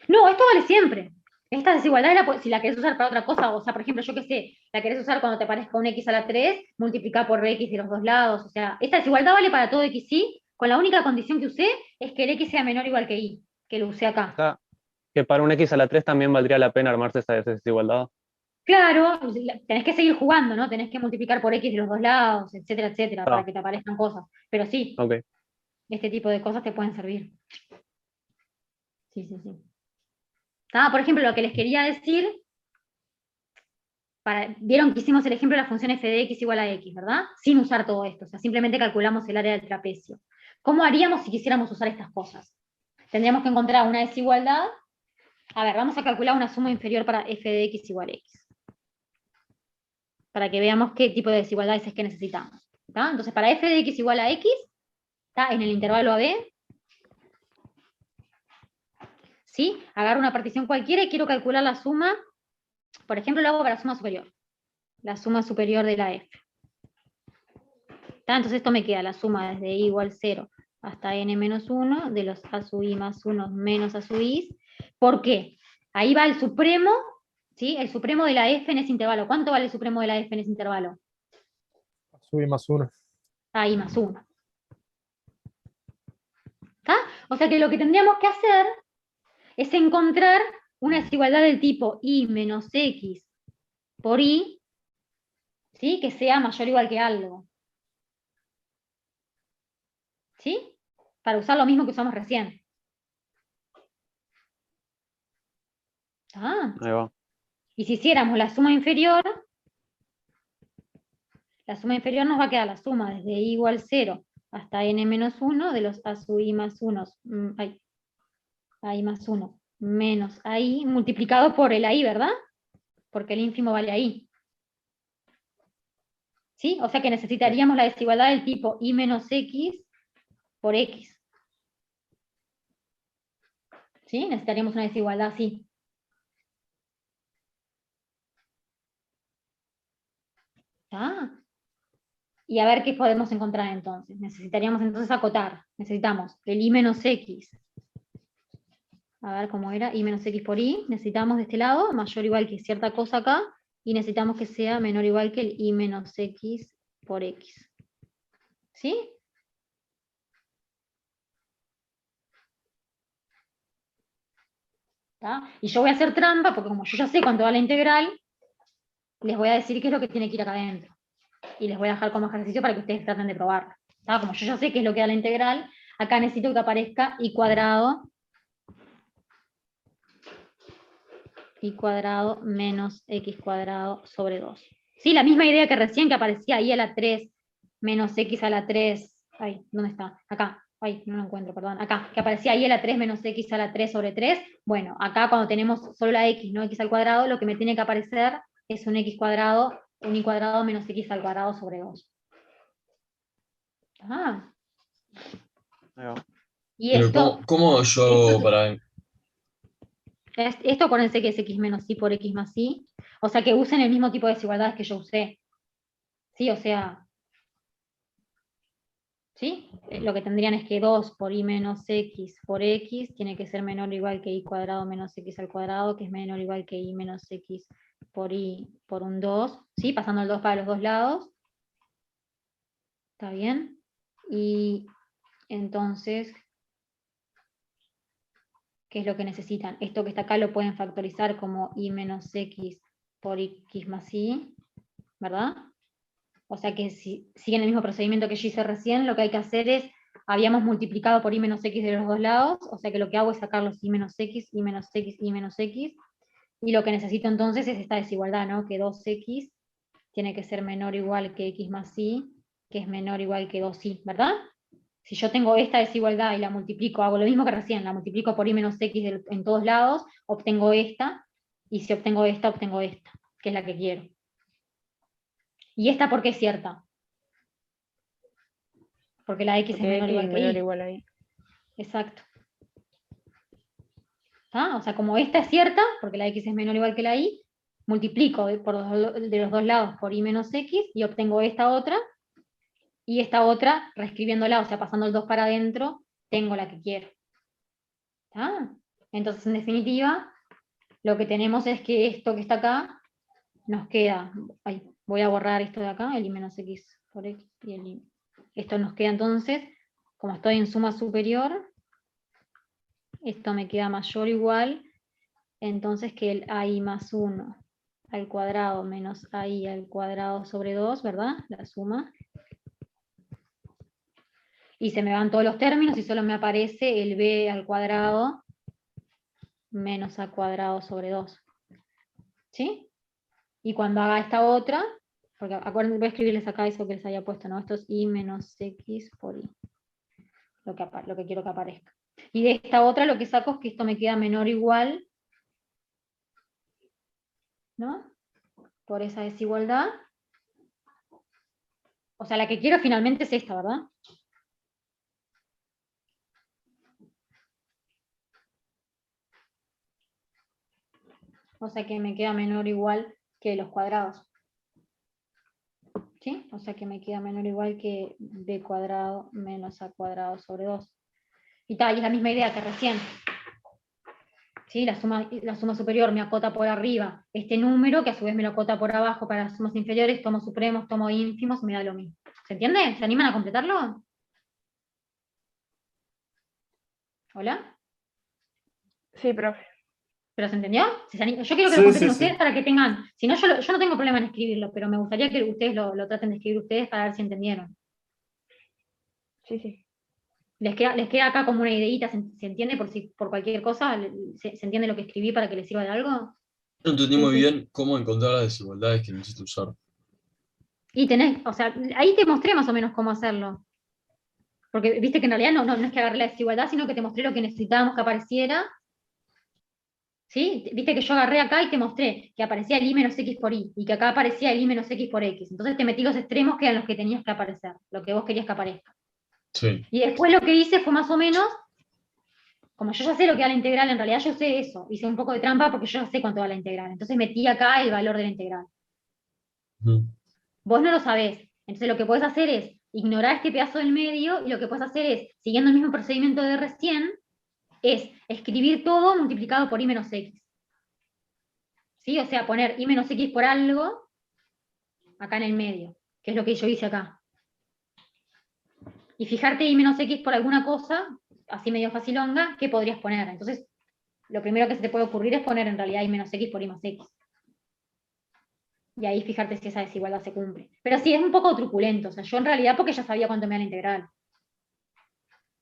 No, esto vale siempre. Esta desigualdad, si la querés usar para otra cosa, o sea, por ejemplo, yo qué sé, la querés usar cuando te parezca un x a la 3, multiplicar por x de los dos lados, o sea, esta desigualdad vale para todo x y, con la única condición que usé es que el x sea menor o igual que y, que lo usé acá. O sea, que para un x a la 3 también valdría la pena armarse esa desigualdad. Claro, tenés que seguir jugando, ¿no? Tenés que multiplicar por x de los dos lados, etcétera, etcétera, para que te aparezcan cosas. Pero sí, Ok. este tipo de cosas te pueden servir. Sí, sí, sí. Por ejemplo, lo que les quería decir, vieron que hicimos el ejemplo de la función f de x igual a x, ¿verdad? Sin usar todo esto, o sea, simplemente calculamos el área del trapecio. ¿Cómo haríamos si quisiéramos usar estas cosas? Tendríamos que encontrar una desigualdad. A ver, vamos a calcular una suma inferior para f de x igual a x. Para que veamos qué tipo de desigualdades es que necesitamos. ¿Está? Entonces, para f de x igual a x, está en el intervalo AB, ¿sí? Agarro una partición cualquiera y quiero calcular la suma. Por ejemplo, lo hago para la suma superior. La suma superior de la f. ¿Está? Entonces esto me queda la suma desde i igual 0 hasta n menos 1 de los a sub i más 1 menos a sub i. ¿Por qué? Ahí va el supremo, ¿sí? El supremo de la f en ese intervalo. ¿Cuánto vale el supremo de la f en ese intervalo? Sub i más 1. A i más 1. ¿Está? O sea que lo que tendríamos que hacer es encontrar una desigualdad del tipo i menos x por i, ¿sí? Que sea mayor o igual que algo. ¿Sí? Para usar lo mismo que usamos recién. ¿Ah? Ahí va. Y si hiciéramos la suma inferior nos va a quedar la suma desde i igual 0 hasta n menos 1 de los a sub i más 1, a i más 1 menos a i multiplicado por el a i, ¿verdad? Porque el ínfimo vale a i. ¿Sí? O sea que necesitaríamos la desigualdad del tipo i menos x por x. ¿Sí? Necesitaríamos una desigualdad así. ¿Ah? Y a ver qué podemos encontrar entonces. Necesitaríamos entonces acotar. Necesitamos el i menos x. A ver cómo era. I menos x por i. Necesitamos de este lado mayor o igual que cierta cosa acá. Y necesitamos que sea menor o igual que el i menos x por x. ¿Sí? ¿Está? Y yo voy a hacer trampa porque como yo ya sé cuánto va la integral, les voy a decir qué es lo que tiene que ir acá adentro. Y les voy a dejar como ejercicio para que ustedes traten de probarlo. ¿Está? Como yo ya sé qué es lo que da la integral, acá necesito que aparezca i cuadrado menos x cuadrado sobre 2. ¿Sí? La misma idea que recién que aparecía i a la 3 menos x a la 3. Ay, ¿dónde está? Acá. Ay, no lo encuentro, perdón. Acá, que aparecía i a la 3 menos x a la 3 sobre 3. Bueno, acá cuando tenemos solo la x, no x al cuadrado, lo que me tiene que aparecer es un x cuadrado, un i cuadrado menos x al cuadrado sobre 2. Ah. Y Pero esto... ¿cómo yo hago para...? Esto acuérdense que es x menos y por x más y. O sea que usen el mismo tipo de desigualdades que yo usé. Sí, o sea, ¿Sí? Lo que tendrían es que 2 por i menos x por x tiene que ser menor o igual que i cuadrado menos x al cuadrado, que es menor o igual que i menos x por i por un 2, ¿sí? Pasando el 2 para los dos lados. ¿Está bien? Y entonces, ¿qué es lo que necesitan? Esto que está acá lo pueden factorizar como i menos x por x más i, ¿verdad? O sea que si siguen el mismo procedimiento que yo hice recién, lo que hay que hacer es, habíamos multiplicado por i menos x de los dos lados, o sea que lo que hago es sacar los i menos x, i menos x, i menos x, y lo que necesito entonces es esta desigualdad, ¿no? Que 2x tiene que ser menor o igual que x más y, que es menor o igual que 2y, ¿verdad? Si yo tengo esta desigualdad y la multiplico, hago lo mismo que recién, la multiplico por i menos x en todos lados, obtengo esta, y si obtengo esta, que es la que quiero. ¿Y esta por qué es cierta? Porque la x es Porque menor o X igual es que menor o y. igual a Y. Exacto. ¿Ah? O sea, como esta es cierta, porque la x es menor o igual que la y, multiplico de los dos lados por i menos x y obtengo esta otra, y esta otra, reescribiéndola, o sea, pasando el 2 para adentro, tengo la que quiero. ¿Ah? Entonces, en definitiva, lo que tenemos es que esto que está acá nos queda, voy a borrar esto de acá, el i menos x por x y el i. Esto nos queda entonces, como estoy en suma superior, esto me queda mayor o igual, entonces que el ai más 1 al cuadrado menos ai al cuadrado sobre 2, ¿verdad? La suma. Y se me van todos los términos y solo me aparece el b al cuadrado menos a cuadrado sobre 2. ¿Sí? Y cuando haga esta otra, porque acuérdense, voy a escribirles acá eso que les había puesto, ¿no? Esto es i menos x por i. Lo que quiero que aparezca. Y de esta otra lo que saco es que esto me queda menor o igual, ¿no? Por esa desigualdad. O sea, la que quiero finalmente es esta, ¿verdad? O sea que me queda menor o igual que los cuadrados. ¿Sí? O sea que me queda menor o igual que b cuadrado menos a cuadrado sobre 2. Y tal, y es la misma idea que recién. ¿Sí? La suma superior me acota por arriba este número, que a su vez me lo acota por abajo para las sumas inferiores, tomo supremos, tomo ínfimos, me da lo mismo. ¿Se entiende? ¿Se animan a completarlo? ¿Hola? Sí, profe. ¿Pero se entendió? Yo quiero que Sí, lo completen sí, ustedes sí. para que tengan, si no, yo no tengo problema en escribirlo, pero me gustaría que ustedes lo traten de escribir ustedes para ver si entendieron. Sí, sí. ¿Les queda acá como una ideita? ¿Se entiende por cualquier cosa? ¿Se entiende lo que escribí para que les sirva de algo? No entendí Sí, muy sí. bien cómo encontrar las desigualdades que necesito usar. Y tenés, o sea, ahí te mostré más o menos cómo hacerlo. Porque viste que en realidad no es que agarré la desigualdad, sino que te mostré lo que necesitábamos que apareciera. ¿Sí? Viste que yo agarré acá y te mostré que aparecía el i menos x por i, y que acá aparecía el i menos x por x. Entonces te metí los extremos que eran los que tenías que aparecer, lo que vos querías que aparezca. Sí. Y después lo que hice fue más o menos, como yo ya sé lo que da la integral, en realidad yo sé eso, hice un poco de trampa porque yo ya sé cuánto va la integral. Entonces metí acá el valor de la integral. Ujú. Vos no lo sabés. Entonces lo que podés hacer es ignorar este pedazo del medio, y lo que podés hacer es, siguiendo el mismo procedimiento de recién, es escribir todo multiplicado por i menos x. ¿Sí? O sea, poner i menos x por algo acá en el medio, que es lo que yo hice acá. Y fijarte i menos x por alguna cosa, así medio facilonga, ¿qué podrías poner? Entonces, lo primero que se te puede ocurrir es poner en realidad i menos x por i más x. Y ahí fijarte si esa desigualdad se cumple. Pero sí, es un poco truculento. O sea, yo en realidad porque ya sabía cuánto me da la integral.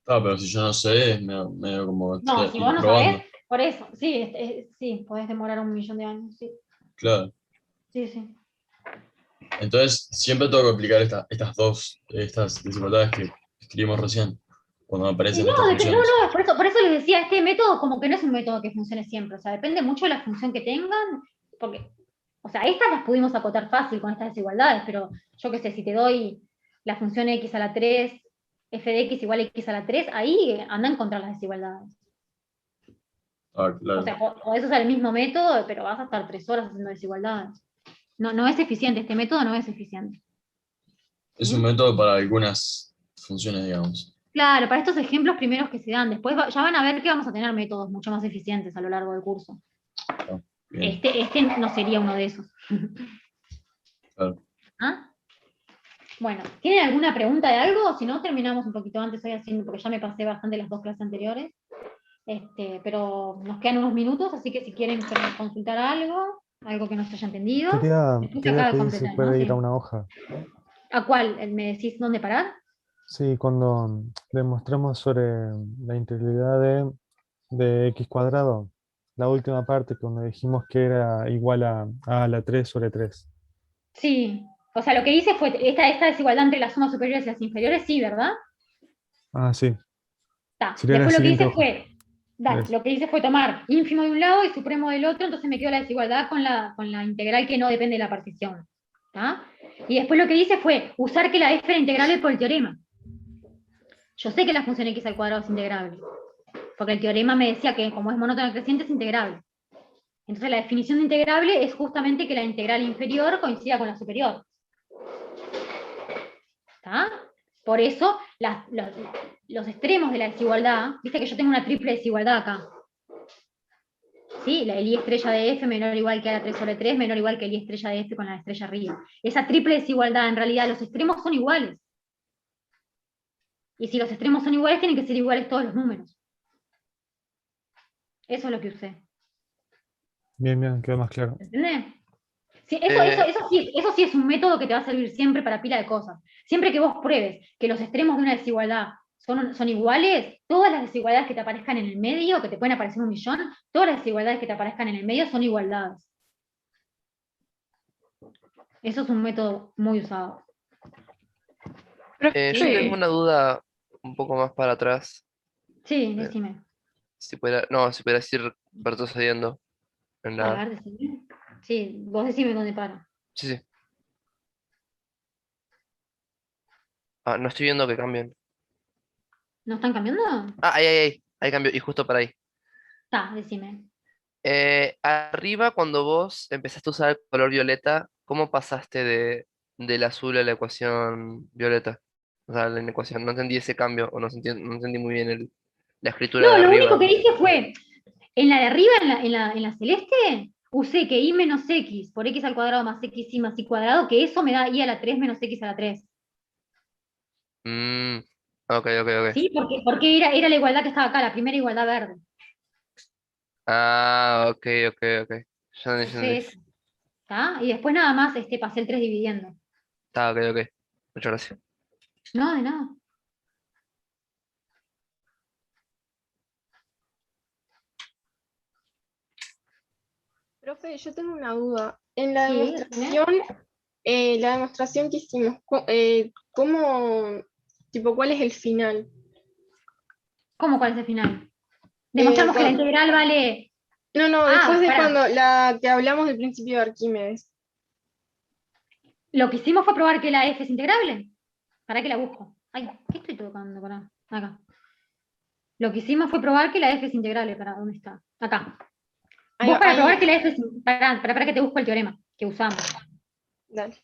Ah, pero si yo no sé, es medio como No, si ir vos no probando. sabés, por eso, sí, sí, podés demorar 1.000.000 de años, sí. Claro. Sí, sí. Entonces, siempre tengo que aplicar estas desigualdades que escribimos recién, cuando Y aparecen no, estas funciones. no, por eso les decía, este método como que no es un método que funcione siempre. O sea, depende mucho de la función que tengan, porque, o sea, estas las pudimos acotar fácil con estas desigualdades, pero yo qué sé, si te doy la función x a la 3, f de x igual a x a la 3, ahí anda a encontrar las desigualdades. Ah, O claro. sea, podés usar el mismo método, pero vas a estar 3 horas haciendo desigualdades. No es eficiente, este método no es eficiente. Es un método para algunas funciones, digamos. Claro, para estos ejemplos primeros que se dan, después ya van a ver que vamos a tener métodos mucho más eficientes a lo largo del curso. Bien, Este no sería uno de esos. claro. ¿Ah? Bueno, ¿tienen alguna pregunta de algo? Si no, terminamos un poquito antes hoy haciendo, porque ya me pasé bastante las dos clases anteriores. Pero nos quedan unos minutos, así que si quieren consultar algo que no se haya entendido, después se Quería acaba de pedir si completar, ¿no? puede ir Sí. a una hoja. ¿A cuál? ¿Me decís dónde parar? Sí, cuando demostramos sobre la integridad de x cuadrado, la última parte cuando dijimos que era igual a la 3 sobre 3. Sí. O sea, lo que hice fue esta desigualdad entre las sumas superiores y las inferiores, sí, ¿verdad? Ah, sí. Está. Sería la Después lo que siguiente hice hoja. fue, lo que hice fue tomar ínfimo de un lado y supremo del otro, entonces me quedó la desigualdad con la integral que no depende de la partición. ¿Tá? Y después lo que hice fue usar que la f era integrable por el teorema. Yo sé que la función x al cuadrado es integrable, porque el teorema me decía que como es monótona creciente es integrable. Entonces la definición de integrable es justamente que la integral inferior coincida con la superior. ¿Tá? Por eso los extremos de la desigualdad, viste que yo tengo una triple desigualdad acá. ¿Sí? El i estrella de f menor o igual que a la 3 sobre 3, menor o igual que el i estrella de f con la estrella arriba. Esa triple desigualdad, en realidad, los extremos son iguales. Y si los extremos son iguales, tienen que ser iguales todos los números. Eso es lo que usé. Bien, quedó más claro. ¿Entendés? Sí, eso sí es un método que te va a servir siempre para pila de cosas. Siempre que vos pruebes que los extremos de una desigualdad son iguales, todas las desigualdades que te aparezcan en el medio, que te pueden aparecer 1.000.000, todas las desigualdades que te aparezcan en el medio son igualdades. Eso es un método muy usado. Yo tengo una duda un poco más para atrás. Sí, decime. Si pudiera ir retrocediendo en A la... ver, decime. Sí, vos decime dónde para. Sí. Ah, no estoy viendo que cambien. ¿No están cambiando? Ah, ahí cambió, y justo para ahí. Está, decime. Arriba, cuando vos empezaste a usar el color violeta, ¿cómo pasaste del azul a la ecuación violeta? O sea, la ecuación, no entendí ese cambio, o no entendí muy bien la escritura No, de lo único arriba. que hice fue, en la de arriba, en la celeste, usé que i menos x por x al cuadrado más x y más y cuadrado, que eso me da i a la 3 menos x a la 3. Ok. ¿Sí? Porque era la igualdad que estaba acá, la primera igualdad verde. Ah, ok. Ya Usé entendí. eso. ¿Está? Y después nada más pasé el 3 dividiendo. Está, ok. Muchas gracias. No, de nada. Profe, yo tengo una duda. En la Sí, demostración que hicimos, ¿cómo, tipo, cuál es el final? ¿Cómo cuál es el final? Demostramos que la integral vale... No, después de pará. cuando la que hablamos del principio de Arquímedes. Lo que hicimos fue probar que la f es integrable. ¿Para qué la busco? Ay, ¿qué estoy tocando? Pará. Acá. Lo que hicimos fue probar que la f es integrable. ¿Para dónde está? Acá. Vos para probar que la f es... Para que te busco el teorema que usamos. Dale.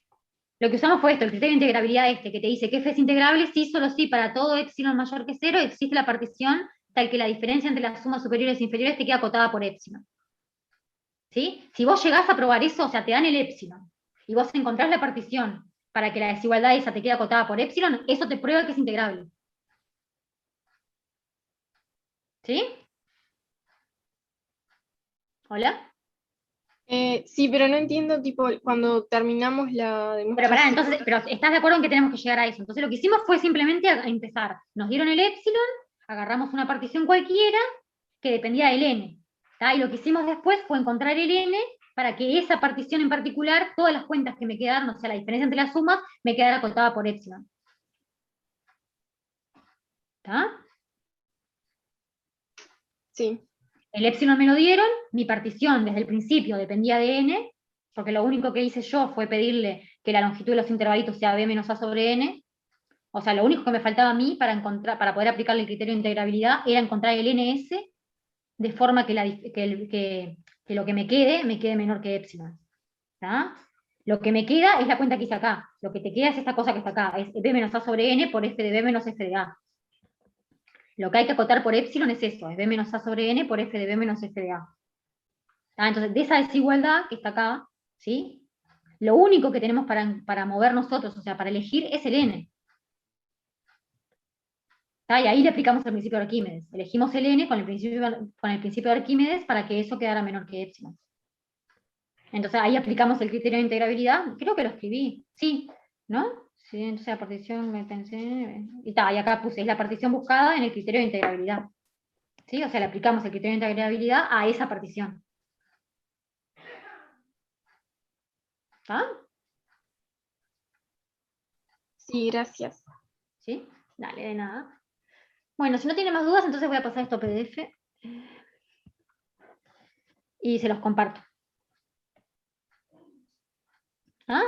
Lo que usamos fue esto, el criterio de integrabilidad que te dice que f es integrable si solo si para todo epsilon mayor que 0 existe la partición tal que la diferencia entre las sumas superiores e inferiores te queda acotada por epsilon. ¿Sí? Si vos llegás a probar eso, o sea, te dan el epsilon, y vos encontrás la partición para que la desigualdad esa te quede acotada por epsilon, eso te prueba que es integrable. ¿Sí? ¿Hola? Sí, pero no entiendo, tipo, cuando terminamos la demostración. Pero estás de acuerdo en que tenemos que llegar a eso. Entonces lo que hicimos fue simplemente a empezar. Nos dieron el epsilon, agarramos una partición cualquiera que dependía del n. ¿Tá? Y lo que hicimos después fue encontrar el n para que esa partición en particular, todas las cuentas que me quedaron, o sea, la diferencia entre las sumas, me quedara acotada por epsilon. ¿Está? Sí. El epsilon me lo dieron, mi partición desde el principio dependía de n, porque lo único que hice yo fue pedirle que la longitud de los intervalitos sea b menos a sobre n. O sea, lo único que me faltaba a mí para poder aplicarle el criterio de integrabilidad era encontrar el ns de forma que lo que me quede menor que epsilon. ¿Tá? Lo que me queda es la cuenta que hice acá. Lo que te queda es esta cosa que está acá. Es B menos A sobre N por F de B menos F de A. Lo que hay que acotar por epsilon es eso. Es B menos A sobre N por F de B menos F de A. Entonces, de esa desigualdad que está acá, ¿sí? Lo único que tenemos para mover nosotros, o sea, para elegir, es el N. Y ahí le aplicamos el principio de Arquímedes. Elegimos el N con el principio de Arquímedes para que eso quedara menor que epsilon. Entonces ahí aplicamos el criterio de integrabilidad. Creo que lo escribí. Sí, ¿no? Sí, entonces la partición me pensé. Y acá puse, es la partición buscada en el criterio de integrabilidad. ¿Sí? O sea, le aplicamos el criterio de integrabilidad a esa partición. ¿Está? Sí, gracias. ¿Sí? Dale, de nada. Bueno, si no tiene más dudas, entonces voy a pasar esto a PDF. Y se los comparto.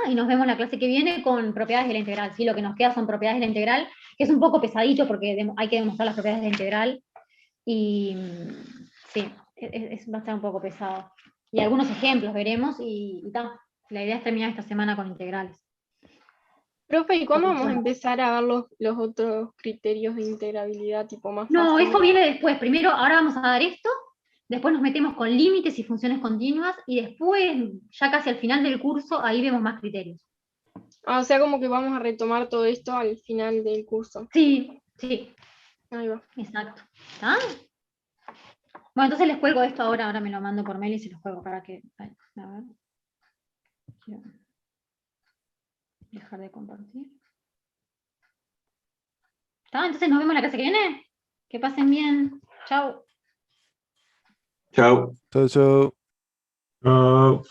Y nos vemos la clase que viene con propiedades de la integral. ¿Sí? Lo que nos queda son propiedades de la integral, que es un poco pesadito porque hay que demostrar las propiedades de la integral. Y sí, va a estar un poco pesado. Y algunos ejemplos veremos y tal. La idea es terminar esta semana con integrales. Profe, ¿y cuándo vamos a empezar a ver los otros criterios de integrabilidad tipo más No, fáciles? eso viene después. Primero, ahora vamos a dar esto, después nos metemos con límites y funciones continuas, y después, ya casi al final del curso, ahí vemos más criterios. O sea, como que vamos a retomar todo esto al final del curso. Sí, sí. Ahí va. Exacto. ¿Está? Bueno, entonces les cuelgo esto ahora me lo mando por mail y se los juego para que... A ver. Quiero dejar de compartir. ¿Está? Entonces nos vemos la clase que viene. Que pasen bien. Chao. Chao. Chau, chau. Chao.